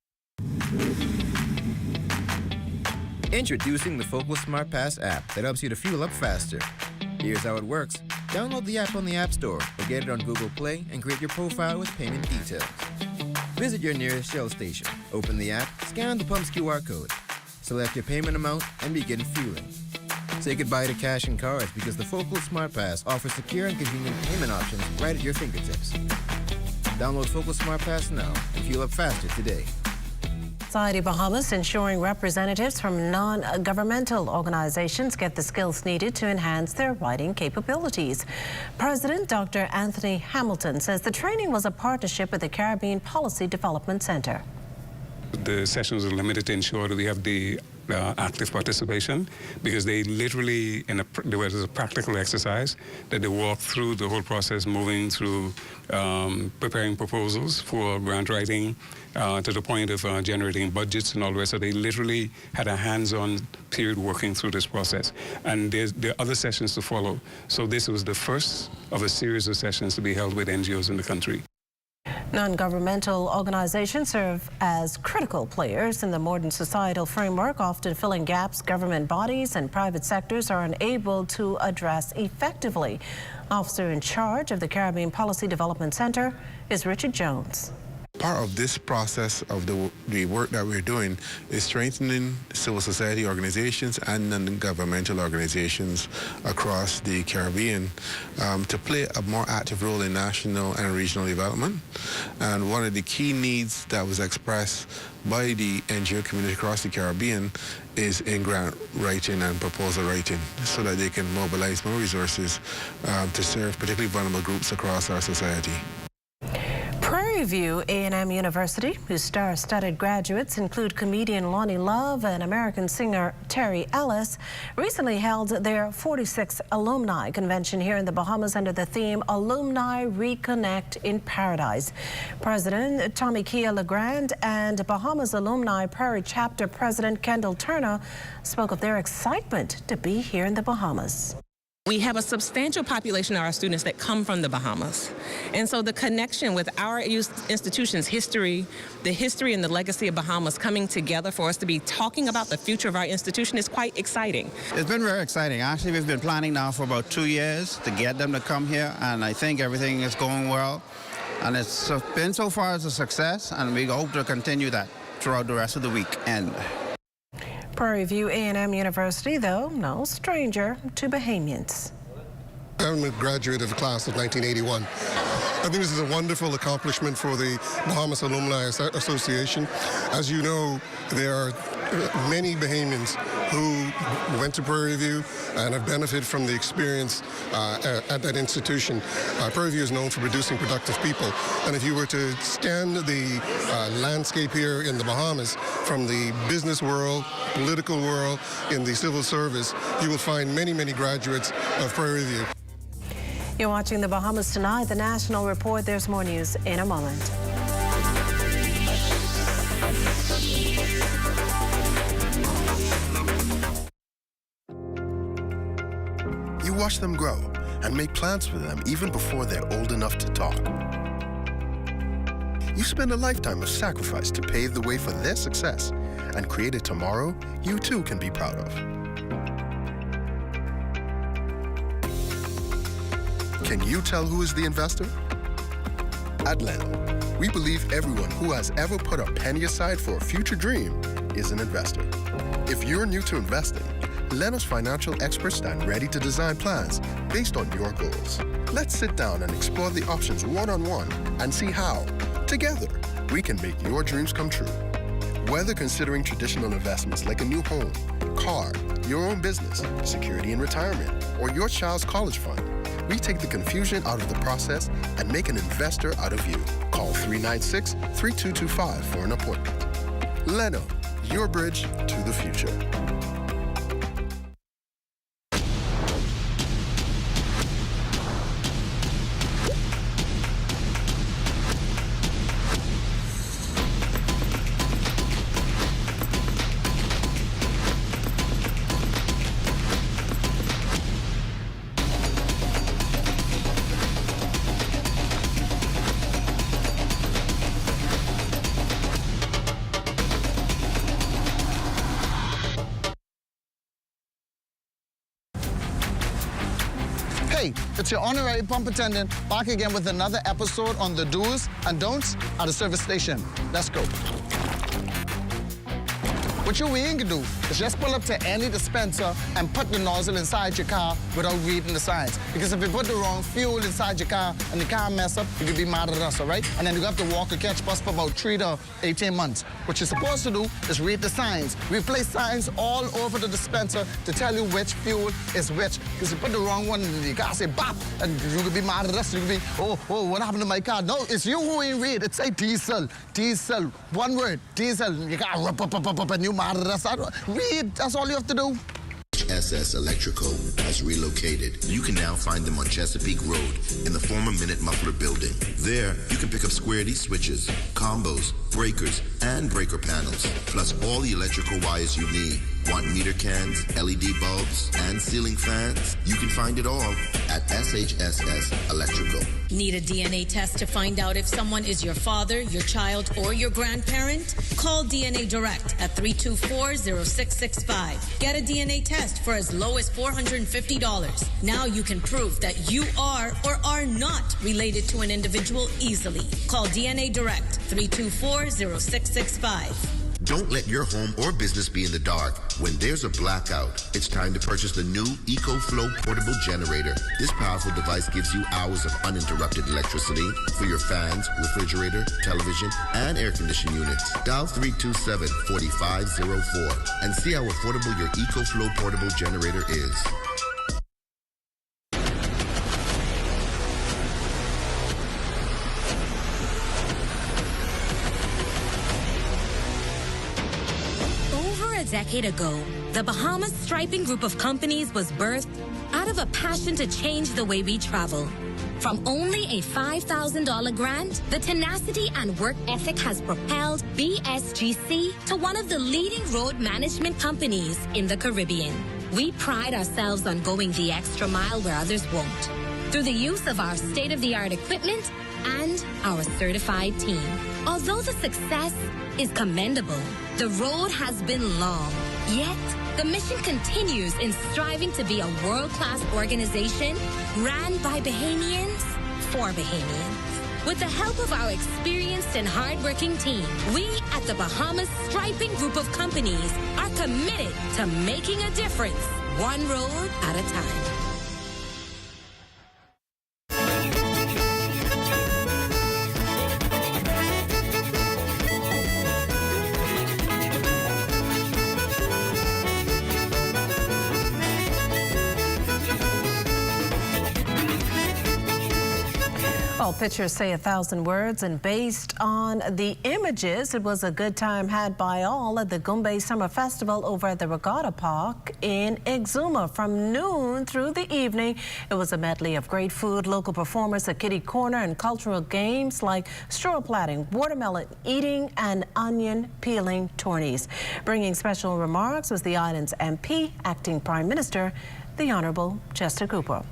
Introducing the Focal Smart Pass app that helps you to fuel up faster. Here's how it works. Download the app on the App Store or get it on Google Play and create your profile with payment details. Visit your nearest Shell station. Open the app, scan the pump's QR code. Select your payment amount and begin fueling. Say goodbye to cash and cards because the Focal Smart Pass offers secure and convenient payment options right at your fingertips. Download Focal Smart Pass now and fuel up faster today. Society Bahamas ensuring representatives from non-governmental organizations get the skills needed to enhance their writing capabilities. President Dr. Anthony Hamilton says the training was a partnership with the Caribbean Policy Development Center. The sessions are limited to ensure that we have the active participation, because they literally, there was a practical exercise that they walked through the whole process, moving through preparing proposals for grant writing to the point of generating budgets and all the rest. So they literally had a hands-on period working through this process. And there are other sessions to follow. So this was the first of a series of sessions to be held with NGOs in the country. Non-governmental organizations serve as critical players in the modern societal framework, often filling gaps government bodies and private sectors are unable to address effectively. Officer in charge of the Caribbean Policy Development Center is Richard Jones. Part of this process of the work that we're doing is strengthening civil society organizations and non-governmental organizations across the Caribbean to play a more active role in national and regional development. And one of the key needs that was expressed by the NGO community across the Caribbean is in grant writing and proposal writing, so that they can mobilize more resources to serve particularly vulnerable groups across our society. Prairie View A&M University, whose star-studded graduates include comedian Lonnie Love and American singer Terry Ellis, recently held their 46th alumni convention here in the Bahamas under the theme Alumni Reconnect in Paradise. President Tommy Kia Legrand and Bahamas Alumni Prairie Chapter President Kendall Turner spoke of their excitement to be here in the Bahamas. We have a substantial population of our students that come from the Bahamas. And so the connection with our institution's history, the history and the legacy of Bahamas coming together for us to be talking about the future of our institution is quite exciting. It's been very exciting. Actually, we've been planning now for about 2 years to get them to come here, and I think everything is going well. And it's been so far as a success, and we hope to continue that throughout the rest of the weekend. Prairie View A&M University, though, no stranger to Bahamians. I'm a graduate of the class of 1981. I think this is a wonderful accomplishment for the Bahamas Alumni Association. As you know, there are many Bahamians who went to Prairie View and have benefited from the experience at that institution. Prairie View is known for producing productive people, and if you were to scan the landscape here in the Bahamas from the business world, political world, in the civil service, you will find many, many graduates of Prairie View. You're watching the Bahamas Tonight, the National Report. There's more news in a moment. You watch them grow and make plans for them even before they're old enough to talk. You spend a lifetime of sacrifice to pave the way for their success and create a tomorrow you too can be proud of. Can you tell who is the investor? At Leno, we believe everyone who has ever put a penny aside for a future dream is an investor. If you're new to investing, Leno's financial experts stand ready to design plans based on your goals. Let's sit down and explore the options one-on-one and see how, together, we can make your dreams come true. Whether considering traditional investments like a new home, car, your own business, security in retirement, or your child's college fund, we take the confusion out of the process and make an investor out of you. Call 396-3225 for an appointment. Leno, your bridge to the future. Hey, it's your honorary pump attendant back again with another episode on the do's and don'ts at a service station. Let's go. What you ain't gonna do is just pull up to any dispenser and put the nozzle inside your car without reading the signs. Because if you put the wrong fuel inside your car and the car mess up, you could be mad at us, all right? And then you have to walk or catch bus for about 3 to 18 months. What you're supposed to do is read the signs. We place signs all over the dispenser to tell you which fuel is which. Because you put the wrong one and the car say bop, and you could be mad at us. You could be, oh, what happened to my car? No, it's you who ain't read. It say diesel, diesel, one word, diesel. You got up, and you mad at us. Read, that's all you have to do. SS Electrical has relocated. You can now find them on Chesapeake Road in the former Minute Muffler building. There, you can pick up Square D switches, combos, breakers, and breaker panels, plus all the electrical wires you need. Want meter cans, LED bulbs, and ceiling fans? You can find it all at SHSS Electrical. Need a DNA test to find out if someone is your father, your child, or your grandparent? Call DNA Direct at 324-0665. Get a DNA test for as low as $450. Now you can prove that you are or are not related to an individual easily. Call DNA Direct 324-0665. Don't let your home or business be in the dark. When there's a blackout, it's time to purchase the new EcoFlow portable generator. This powerful device gives you hours of uninterrupted electricity for your fans, refrigerator, television, and air conditioning units. Dial 327-4504 and see how affordable your EcoFlow portable generator is. decade ago, the Bahamas Striping Group of Companies was birthed out of a passion to change the way we travel. From only a $5,000 grant, the tenacity and work ethic has propelled BSGC to one of the leading road management companies in the Caribbean. We pride ourselves on going the extra mile where others won't, through the use of our state-of-the-art equipment and our certified team. Although the success is commendable, the road has been long. Yet, the mission continues in striving to be a world-class organization ran by Bahamians for Bahamians. With the help of our experienced and hardworking team, we at the Bahamas Striping Group of Companies are committed to making a difference, one road at a time. Well, pictures say 1,000 words, and based on the images, it was a good time had by all at the Goombay Summer Festival over at the Regatta Park in Exuma. From noon through the evening, it was a medley of great food, local performers, a kiddie corner, and cultural games like straw plaiting, watermelon eating, and onion peeling tourneys. Bringing special remarks was the island's MP, Acting Prime Minister, the Honorable Chester Cooper.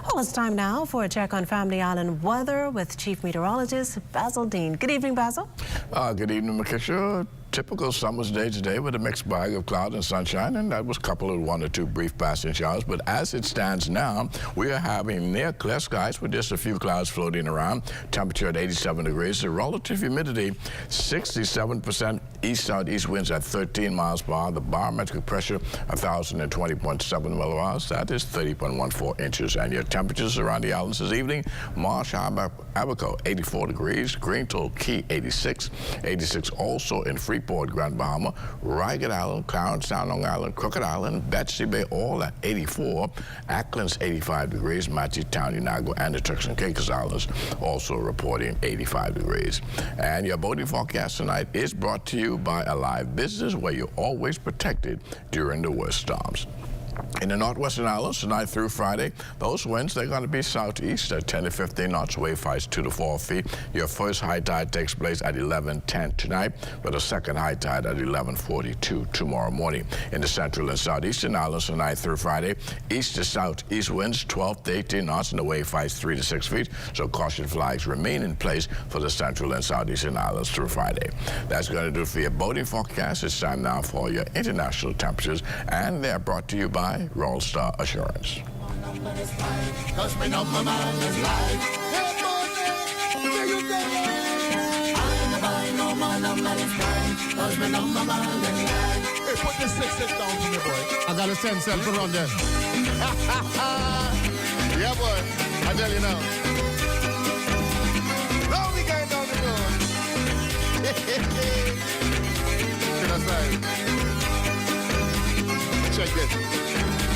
Well, it's time now for a check on Family Island weather with Chief Meteorologist Basil Dean. Good evening, Basil. Good evening, Makisha. Typical summer's day today with a mixed bag of cloud and sunshine, and that was coupled with 1 or 2 brief passing showers. But as it stands now, we are having near clear skies with just a few clouds floating around. Temperature at 87 degrees. The relative humidity 67%. East-southeast winds at 13 miles per hour. The barometric pressure 1,020.7 millibars. That is 30.14 inches. And your temperatures around the islands this evening: Marsh, Abaco 84 degrees. Greentoll, Key 86. 86 also in Freeport, Grand Bahama, Ragged Island, Clarence Sound, Long Island, Crooked Island, Betsy Bay, all at 84. Ackland's 85 degrees. Matchy Town, Unago, and the Turks and Caicos Islands also reporting 85 degrees. And your boating forecast tonight is brought to you by Alive Business, where you're always protected during the worst storms. In the northwestern islands, tonight through Friday, those winds, they're going to be southeast at 10 to 15 knots, wave heights 2 to 4 feet. Your first high tide takes place at 11:10 tonight, with a second high tide at 11:42 tomorrow morning. In the central and southeastern islands, tonight through Friday, east to southeast winds 12 to 18 knots, and the wave heights 3 to 6 feet. So caution flags remain in place for the central and southeastern islands through Friday. That's going to do it for your boating forecast. It's time now for your international temperatures, and they're brought to you by Royal Star Assurance. Hey, put the 6 down for me, boy. I got a 10 cent put on there. Yeah, boy. I tell you now. Now we going down the road. To the side. Check this.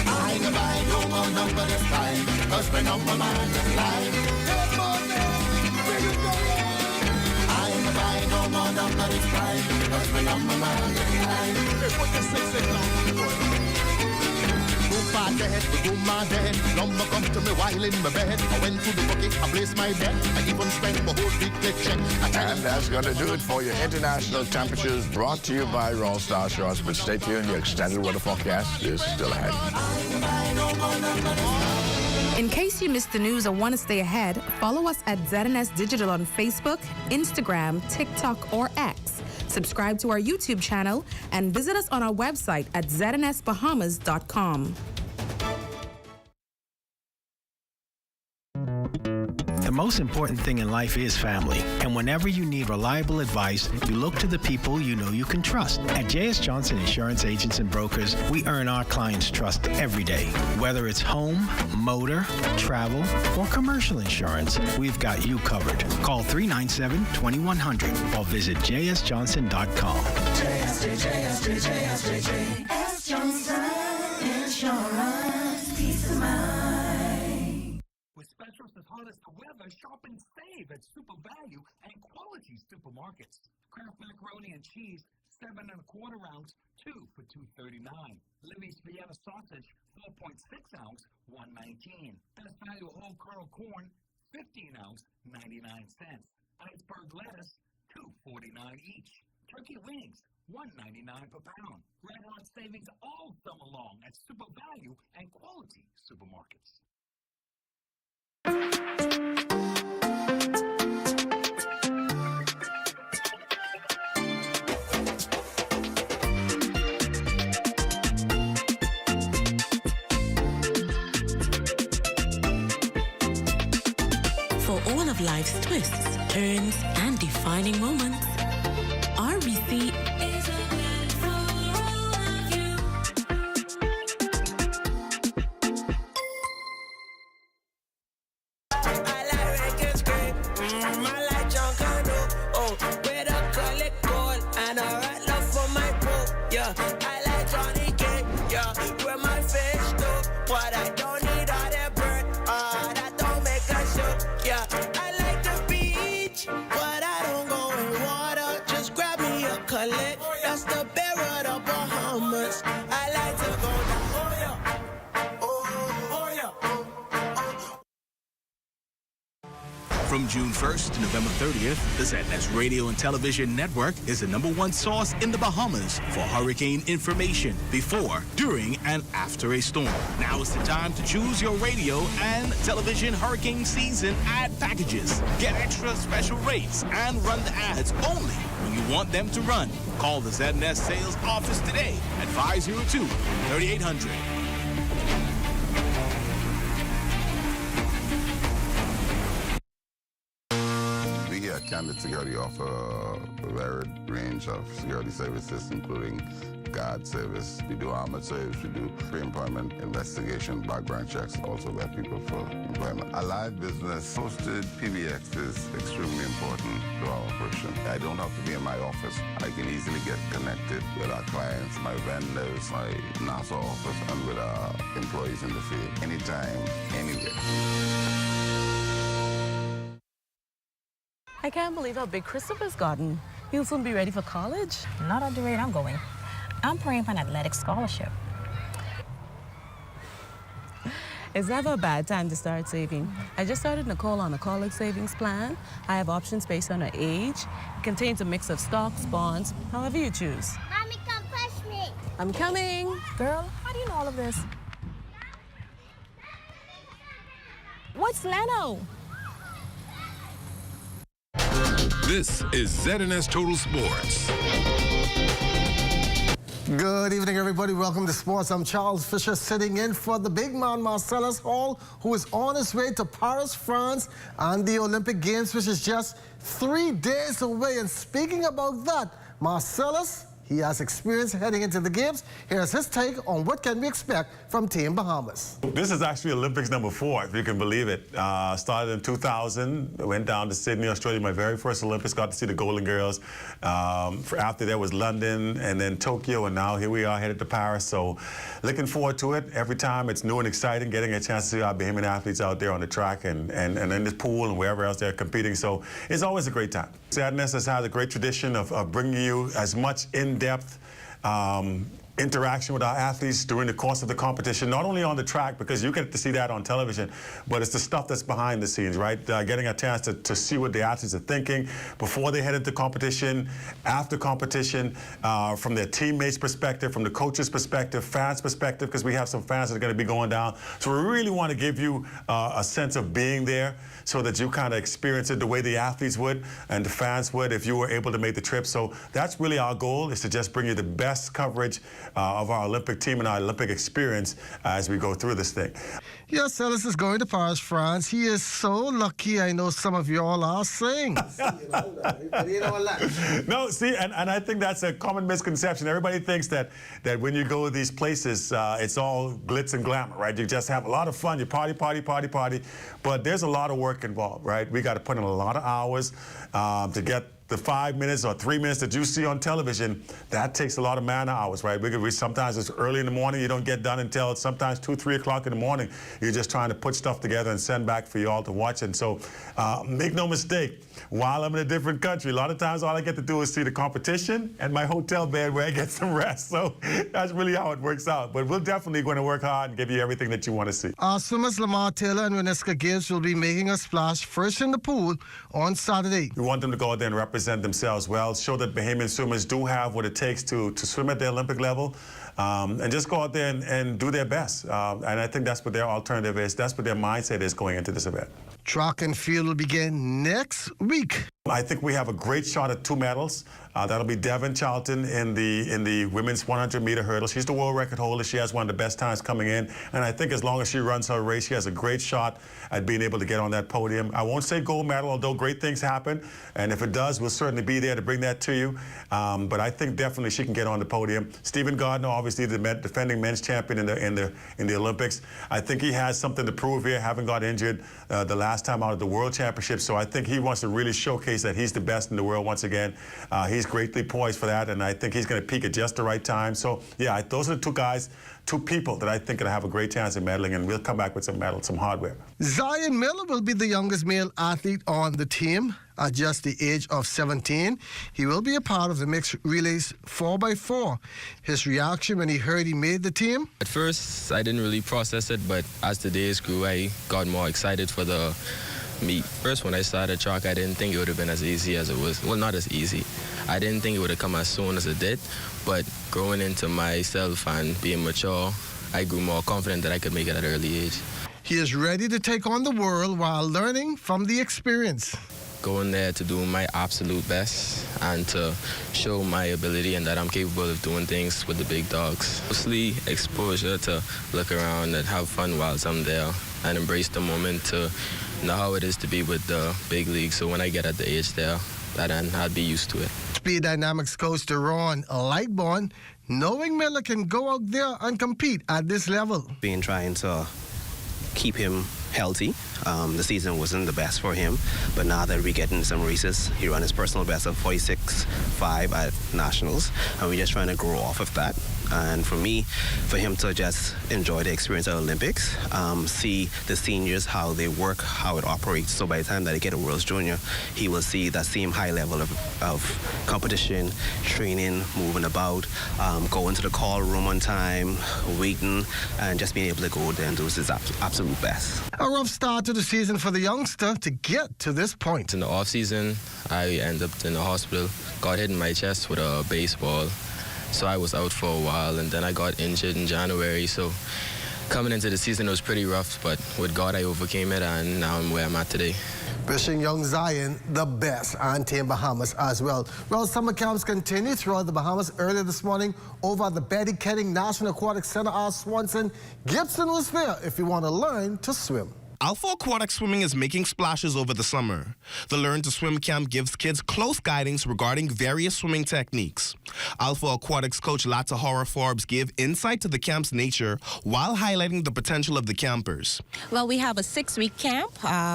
I ain't gonna buy no more number this time, 'cause my number man is live. Hey, boy, where you going? I ain't gonna buy no more number this time, 'cause my number man is live. Hey, put the 6 down, boy. Boom, bad dead, boom, my dead. Number come to me while in my bed. I went to the bucket, I placed my bet. I even spent my whole big check. And that's going to do it for your international temperatures, brought to you by Royal Star Assurance. But stay tuned, your extended weather forecast is still ahead. In case you missed the news or want to stay ahead, follow us at ZNS Digital on Facebook, Instagram, TikTok, or X. Subscribe to our YouTube channel and visit us on our website at znsbahamas.com. The most important thing in life is family, and whenever you need reliable advice, you look to the people you know you can trust. At J.S. Johnson Insurance Agents and Brokers, we earn our clients' trust every day. Whether it's home, motor, travel, or commercial insurance, we've got you covered. Call 397-2100 or visit jsjohnson.com. JS Johnson Insurance, peace of mind. With specials as hot as the weather, shop and save at Super Value and Quality Supermarkets. Kraft macaroni and cheese, 7 1/4 ounce, 2 for $2.39. Libby's Vienna sausage, 4.6 ounce, $1.19. Best value whole kernel corn, 15 ounce, 99 cents. Iceberg lettuce, $2.49 each. Turkey wings, $1.99 per pound. Red Hot savings all summer long at Super Value and Quality Supermarkets. For all of life's twists, turns, and defining moments, RBC is a blend for all of you. I like records great. I like John Cano. Oh, with a collect gold and a rat love for my book. Yeah, I like Johnny K. Yeah, with my fish too. What I don't need all that bird. That don't make a show. Yeah, I like the beach, but I don't go in water. Just grab me a collect. That's the bear of the Bahamas. I like to go down. Oh yeah. Oh yeah. From June 1st to November 30th, the ZNS Radio and Television Network is the #1 source in the Bahamas for hurricane information before, during, and after a storm. Now is the time to choose your radio and television hurricane season ad packages. Get extra special rates and run the ads only when you want them to run. Call the ZNS sales office today at 502-3800. We here at Candid Security offer a varied range of security services, including guard service, we do armored service, we do pre-employment investigation, background checks, also vet people for employment. A live business hosted PBX is extremely important to our operation. I don't have to be in my office. I can easily get connected with our clients, my vendors, my NASA office, and with our employees in the field, anytime, anywhere. I can't believe how big Christopher's gotten. He'll soon be ready for college. Not at the rate I'm going. I'm praying for an athletic scholarship. It's never a bad time to start saving. I just started Nicole on a college savings plan. I have options based on her age. It contains a mix of stocks, bonds, however you choose. Mommy, come push me. I'm coming. Girl, how do you know all of this? What's Leno? This is ZNS Total Sports. Good evening, everybody. Welcome to Sports. I'm Charles Fisher, sitting in for the big man, Marcellus Hall, who is on his way to Paris, France, and the Olympic Games, which is just 3 days away. And speaking about that, Marcellus, he has experience heading into the Games. Here's his take on what can we expect from Team Bahamas. This is actually Olympics #4, if you can believe it. Started in 2000, went down to Sydney, Australia, my very first Olympics, got to see the Golden Girls. After that was London and then Tokyo, and now here we are headed to Paris. So looking forward to it. Every time it's new and exciting, getting a chance to see our Bahamian athletes out there on the track and in this pool and wherever else they're competing. So it's always a great time. ZNS has had a great tradition of bringing you as much in-depth interaction with our athletes during the course of the competition, not only on the track, because you get to see that on television, but it's the stuff that's behind the scenes, right? Getting a chance to see what the athletes are thinking before they head into competition, after competition, from their teammates' perspective, from the coaches' perspective, fans' perspective, because we have some fans that are going to be going down. So we really want to give you a sense of being there so that you kind of experience it the way the athletes would and the fans would if you were able to make the trip. So that's really our goal, is to just bring you the best coverage of our Olympic team and our Olympic experience as we go through this thing. Yes, Marcellus is going to Paris, France. He is so lucky. I know some of you all are saying. No, see, and I think that's a common misconception. Everybody thinks that when you go to these places, it's all glitz and glamour, right? You just have a lot of fun. You party. But there's a lot of work involved, right? We got to put in a lot of hours to get the 5 minutes or 3 minutes that you see on television, that takes a lot of man hours, right? Sometimes it's early in the morning, you don't get done until sometimes 2, 3 o'clock in the morning. You're just trying to put stuff together and send back for you all to watch. And so make no mistake, while I'm in a different country, a lot of times all I get to do is see the competition and my hotel bed where I get some rest. So that's really how it works out. But we're definitely going to work hard and give you everything that you want to see. Our swimmers Lamar Taylor and Reneska Gibbs will be making a splash first in the pool on Saturday. We want them to go out there and represent themselves well, show that Bahamian swimmers do have what it takes to swim at the Olympic level, and just go out there and do their best. And I think that's what their alternative is. That's what their mindset is going into this event. Track and field will begin next week. I think we have a great shot at 2 medals. That'll be Devin Charlton in the women's 100-meter hurdle. She's the world record holder. She has one of the best times coming in. And I think as long as she runs her race, she has a great shot at being able to get on that podium. I won't say gold medal, although great things happen. And if it does, we'll certainly be there to bring that to you. But I think definitely she can get on the podium. Stephen Gardner, obviously the defending men's champion in the Olympics. I think he has something to prove here, having got injured the last time out at the World Championship. So I think he wants to really showcase that he's the best in the world once again. He's greatly poised for that, and I think he's going to peak at just the right time. So, yeah, those are the 2 guys, 2 people that I think are going to have a great chance of medaling, and we'll come back with some medals, some hardware. Zion Miller will be the youngest male athlete on the team at just the age of 17. He will be a part of the mixed relays 4x4. His reaction when he heard he made the team? At first, I didn't really process it, but as the days grew, I got more excited for the meet. First, when I started track, I didn't think it would have been as easy as it was. Well, not as easy. I didn't think it would have come as soon as it did, but growing into myself and being mature, I grew more confident that I could make it at an early age. He is ready to take on the world while learning from the experience. Going there to do my absolute best and to show my ability and that I'm capable of doing things with the big dogs. Mostly exposure to look around and have fun whilst I'm there and embrace the moment to know how it is to be with the big league. So when I get at the age there, then I'll be used to it. Speed Dynamics coach Ron Lightborn, knowing Miller can go out there and compete at this level. Been trying to keep him healthy. The season wasn't the best for him, but now that we're getting some races, he ran his personal best of 46.5 at Nationals, and we're just trying to grow off of that. And for me, for him to just enjoy the experience of Olympics, see the seniors, how they work, how it operates. So by the time that they get a World's Junior, he will see that same high level of competition, training, moving about, going to the call room on time, waiting, and just being able to go there and do his absolute best. A rough start to the season for the youngster to get to this point. In the off-season, I ended up in the hospital, got hit in my chest with a baseball. So I was out for a while, and then I got injured in January. So coming into the season, it was pretty rough, but with God, I overcame it, and now I'm where I'm at today. Wishing young Zion the best, and Team Bahamas as well. Well, summer camps continue throughout the Bahamas. Earlier this morning, over at the Betty Kenning National Aquatic Center, our Swanson Gibson was there if you want to learn to swim. Alpha Aquatic Swimming is making splashes over the summer. The Learn to Swim camp gives kids close guidance regarding various swimming techniques. Alpha Aquatics coach Latahora Forbes gave insight to the camp's nature while highlighting the potential of the campers. Well, we have a 6-week camp.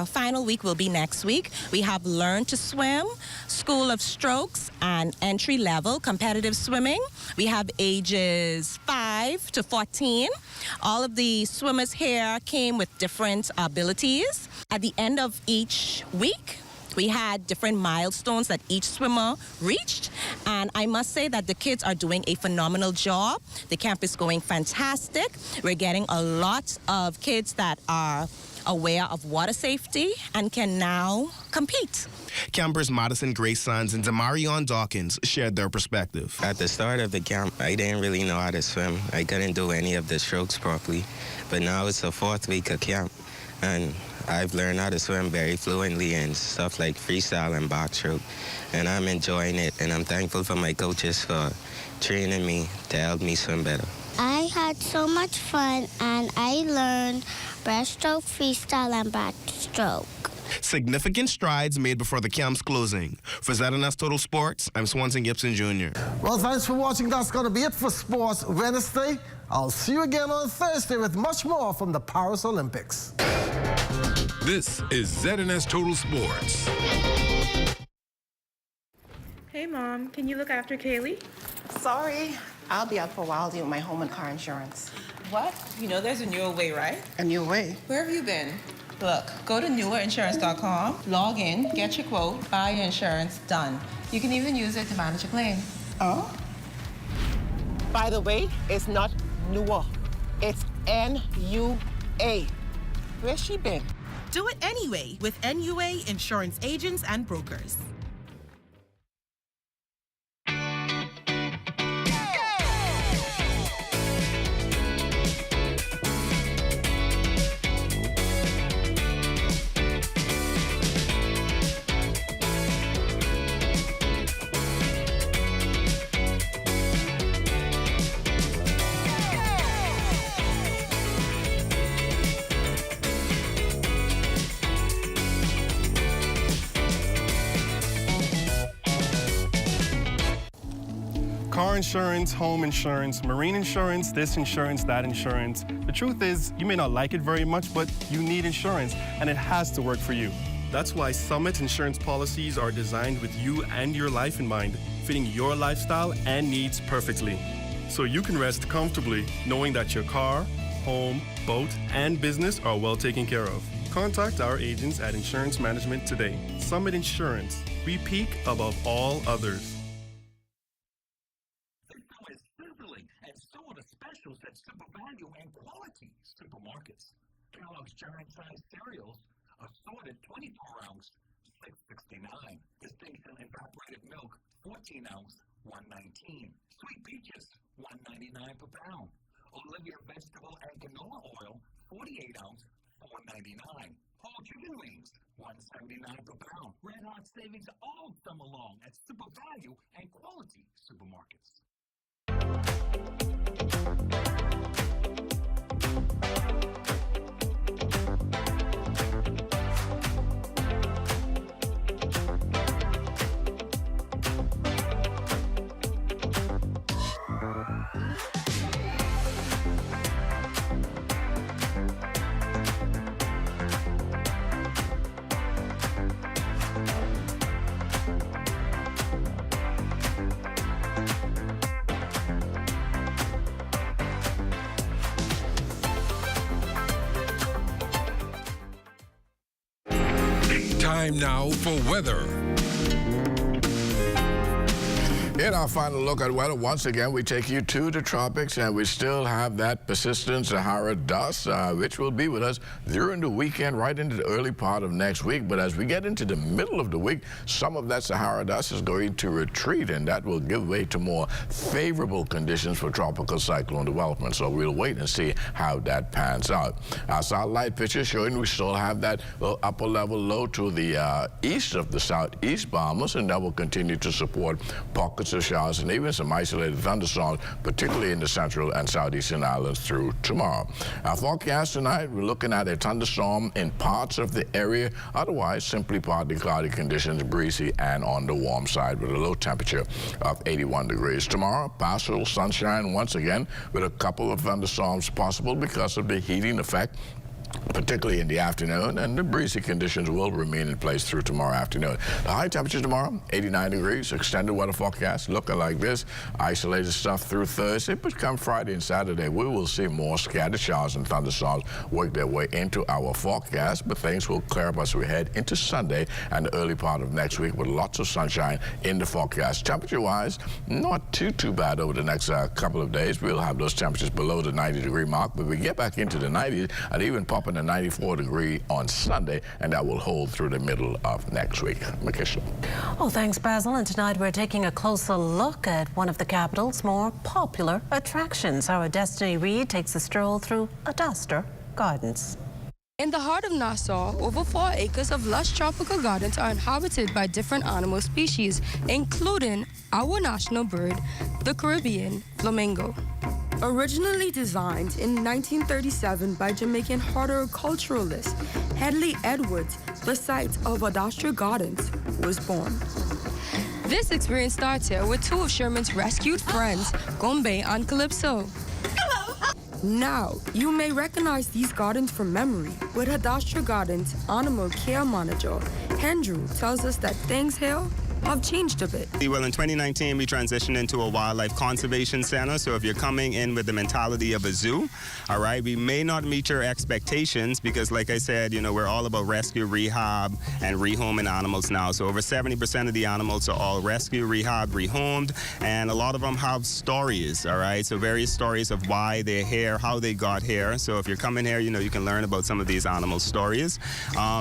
Final week will be next week. We have Learn to Swim, School of Strokes, and entry-level competitive swimming. We have ages 5 to 14. All of the swimmers here came with different abilities. At the end of each week, we had different milestones that each swimmer reached, and I must say that the kids are doing a phenomenal job. The camp is going fantastic. We're getting a lot of kids that are aware of water safety and can now compete. Campers Madison Grace Sons and Zamarion Dawkins shared their perspective. At the start of the camp, I didn't really know how to swim. I couldn't do any of the strokes properly. But now it's the 4th week of camp, and I've learned how to swim very fluently and stuff like freestyle and backstroke. And I'm enjoying it, and I'm thankful for my coaches for training me to help me swim better. I had so much fun, and I learned breaststroke, freestyle, and backstroke. Significant strides made before the camp's closing. For ZNS Total Sports, I'm Swanson Gibson Jr. Well, thanks for watching. That's going to be it for Sports Wednesday. I'll see you again on Thursday with much more from the Paris Olympics. This is ZNS Total Sports. Hey, Mom. Can you look after Kaylee? Sorry. I'll be out for a while dealing with my home and car insurance. What? You know there's a newer way, right? A new way? Where have you been? Look, go to newerinsurance.com, log in, get your quote, buy your insurance, done. You can even use it to manage your claim. Oh? By the way, it's not newer. It's N-U-A. Where's she been? Do it anyway with NUA Insurance Agents and Brokers. Car insurance, home insurance, marine insurance, this insurance, that insurance. The truth is, you may not like it very much, but you need insurance, and it has to work for you. That's why Summit insurance policies are designed with you and your life in mind, fitting your lifestyle and needs perfectly. So you can rest comfortably knowing that your car, home, boat, and business are well taken care of. Contact our agents at Insurance Management today. Summit Insurance. We peak above all others. Specials at Super Value and Quality Supermarkets. Kellogg's giant-sized cereals, assorted 24-ounce, $6.69. Distinction evaporated milk, 14-ounce, $1.19. Sweet peaches, $1.99 per pound. Olivia vegetable and canola oil, 48-ounce, $4.99. Whole chicken wings, $1.79 per pound. Red Hot savings all summer long at Super Value and Quality Supermarkets. Time now for weather. In our final look at weather, once again, we take you to the tropics, and we still have that persistent Sahara dust, which will be with us during the weekend, right into the early part of next week. But as we get into the middle of the week, some of that Sahara dust is going to retreat, and that will give way to more favorable conditions for tropical cyclone development. So we'll wait and see how that pans out. Our satellite picture showing we still have that upper level low to the east of the southeast bombers, and that will continue to support pockets of showers and even some isolated thunderstorms, particularly in the central and southeastern islands through tomorrow. Our forecast tonight, we're looking at a thunderstorm in parts of the area. Otherwise, simply partly cloudy conditions, breezy and on the warm side with a low temperature of 81 degrees. Tomorrow, partial sunshine once again with a couple of thunderstorms possible because of the heating effect, particularly in the afternoon, and the breezy conditions will remain in place through tomorrow afternoon. The high temperature tomorrow, 89 degrees, extended weather forecast looking like this. Isolated stuff through Thursday, but come Friday and Saturday, we will see more scattered showers and thunderstorms work their way into our forecast, but things will clear up as we head into Sunday and the early part of next week with lots of sunshine in the forecast. Temperature-wise, not too bad over the next couple of days. We'll have those temperatures below the 90-degree mark, but we get back into the 90s and even pop in a 94-degree on Sunday, and that will hold through the middle of next week. Makisha. Oh, thanks, Basil. And tonight we're taking a closer look at one of the capital's more popular attractions. Our Destiny Reed takes a stroll through Adastra Gardens. In the heart of Nassau, over 4 acres of lush tropical gardens are inhabited by different animal species, including our national bird, the Caribbean flamingo. Originally designed in 1937 by Jamaican horticulturalist Hedley Edwards, the site of Adastra Gardens was born. This experience started with 2 of Sherman's rescued friends, Gombe and Calypso. Now, you may recognize these gardens from memory, with Adastra Gardens Animal Care Manager, Andrew, tells us that things here have changed a bit. Well, in 2019, we transitioned into a wildlife conservation center. So if you're coming in with the mentality of a zoo, all right, we may not meet your expectations because, like I said, you know, we're all about rescue, rehab, and rehoming animals now. So over 70% of the animals are all rescue, rehab, rehomed, and a lot of them have stories, all right? So various stories of why they're here, how they got here. So if you're coming here, you know, you can learn about some of these animal stories.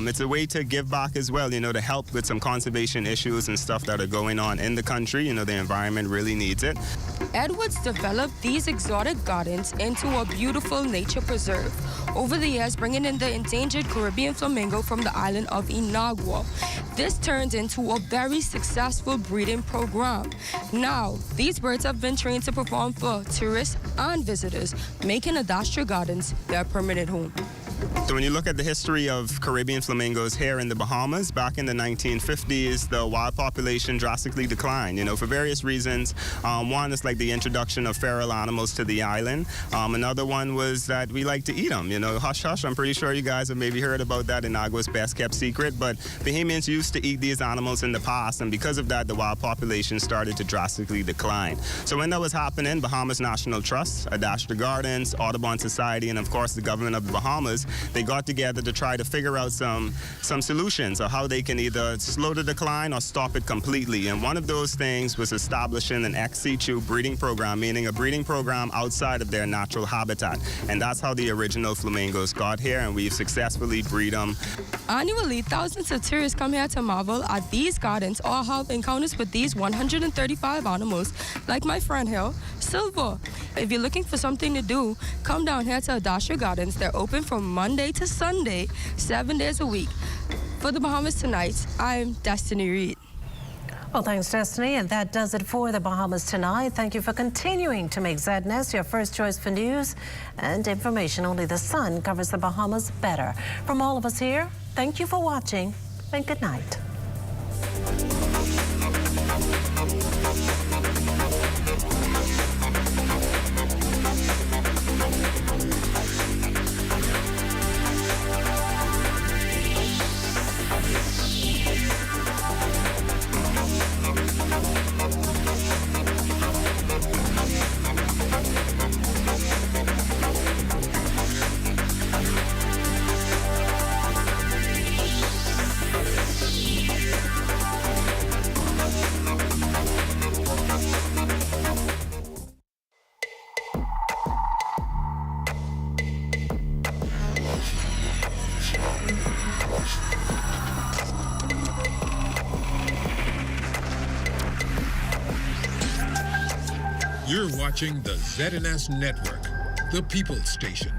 It's a way to give back as well, you know, to help with some conservation issues and stuff that are going on in the country. You know, the environment really needs it. Edwards developed these exotic gardens into a beautiful nature preserve. Over the years, bringing in the endangered Caribbean flamingo from the island of Inagua. This turned into a very successful breeding program. Now, these birds have been trained to perform for tourists and visitors, making Adastra Gardens their permanent home. So when you look at the history of Caribbean flamingos here in the Bahamas, back in the 1950s, the wild population drastically declined, you know, for various reasons. One is like the introduction of feral animals to the island. Another one was that we like to eat them, you know, hush hush. I'm pretty sure you guys have maybe heard about that in Agua's best kept secret, but Bahamians used to eat these animals in the past, and because of that, the wild population started to drastically decline. So when that was happening, Bahamas National Trust, Adastra Gardens, Audubon Society, and of course the government of the Bahamas, they got together to try to figure out some solutions of how they can either slow the decline or stop it completely. And one of those things was establishing an ex situ breeding program, meaning a breeding program outside of their natural habitat. And that's how the original flamingos got here, and we've successfully bred them. Annually, thousands of tourists come here to marvel at these gardens or have encounters with these 135 animals, like my friend here, Silver. If you're looking for something to do, come down here to Adastra Gardens. They're open from Monday to Sunday, 7 days a week. For the Bahamas Tonight, I'm Destiny Reed. Well, thanks, Destiny, and that does it for the Bahamas Tonight. Thank you for continuing to make ZNS your first choice for news and information. Only the sun covers the Bahamas better. From all of us here, thank you for watching, and good night. You're watching the ZNS Network, the People's Station.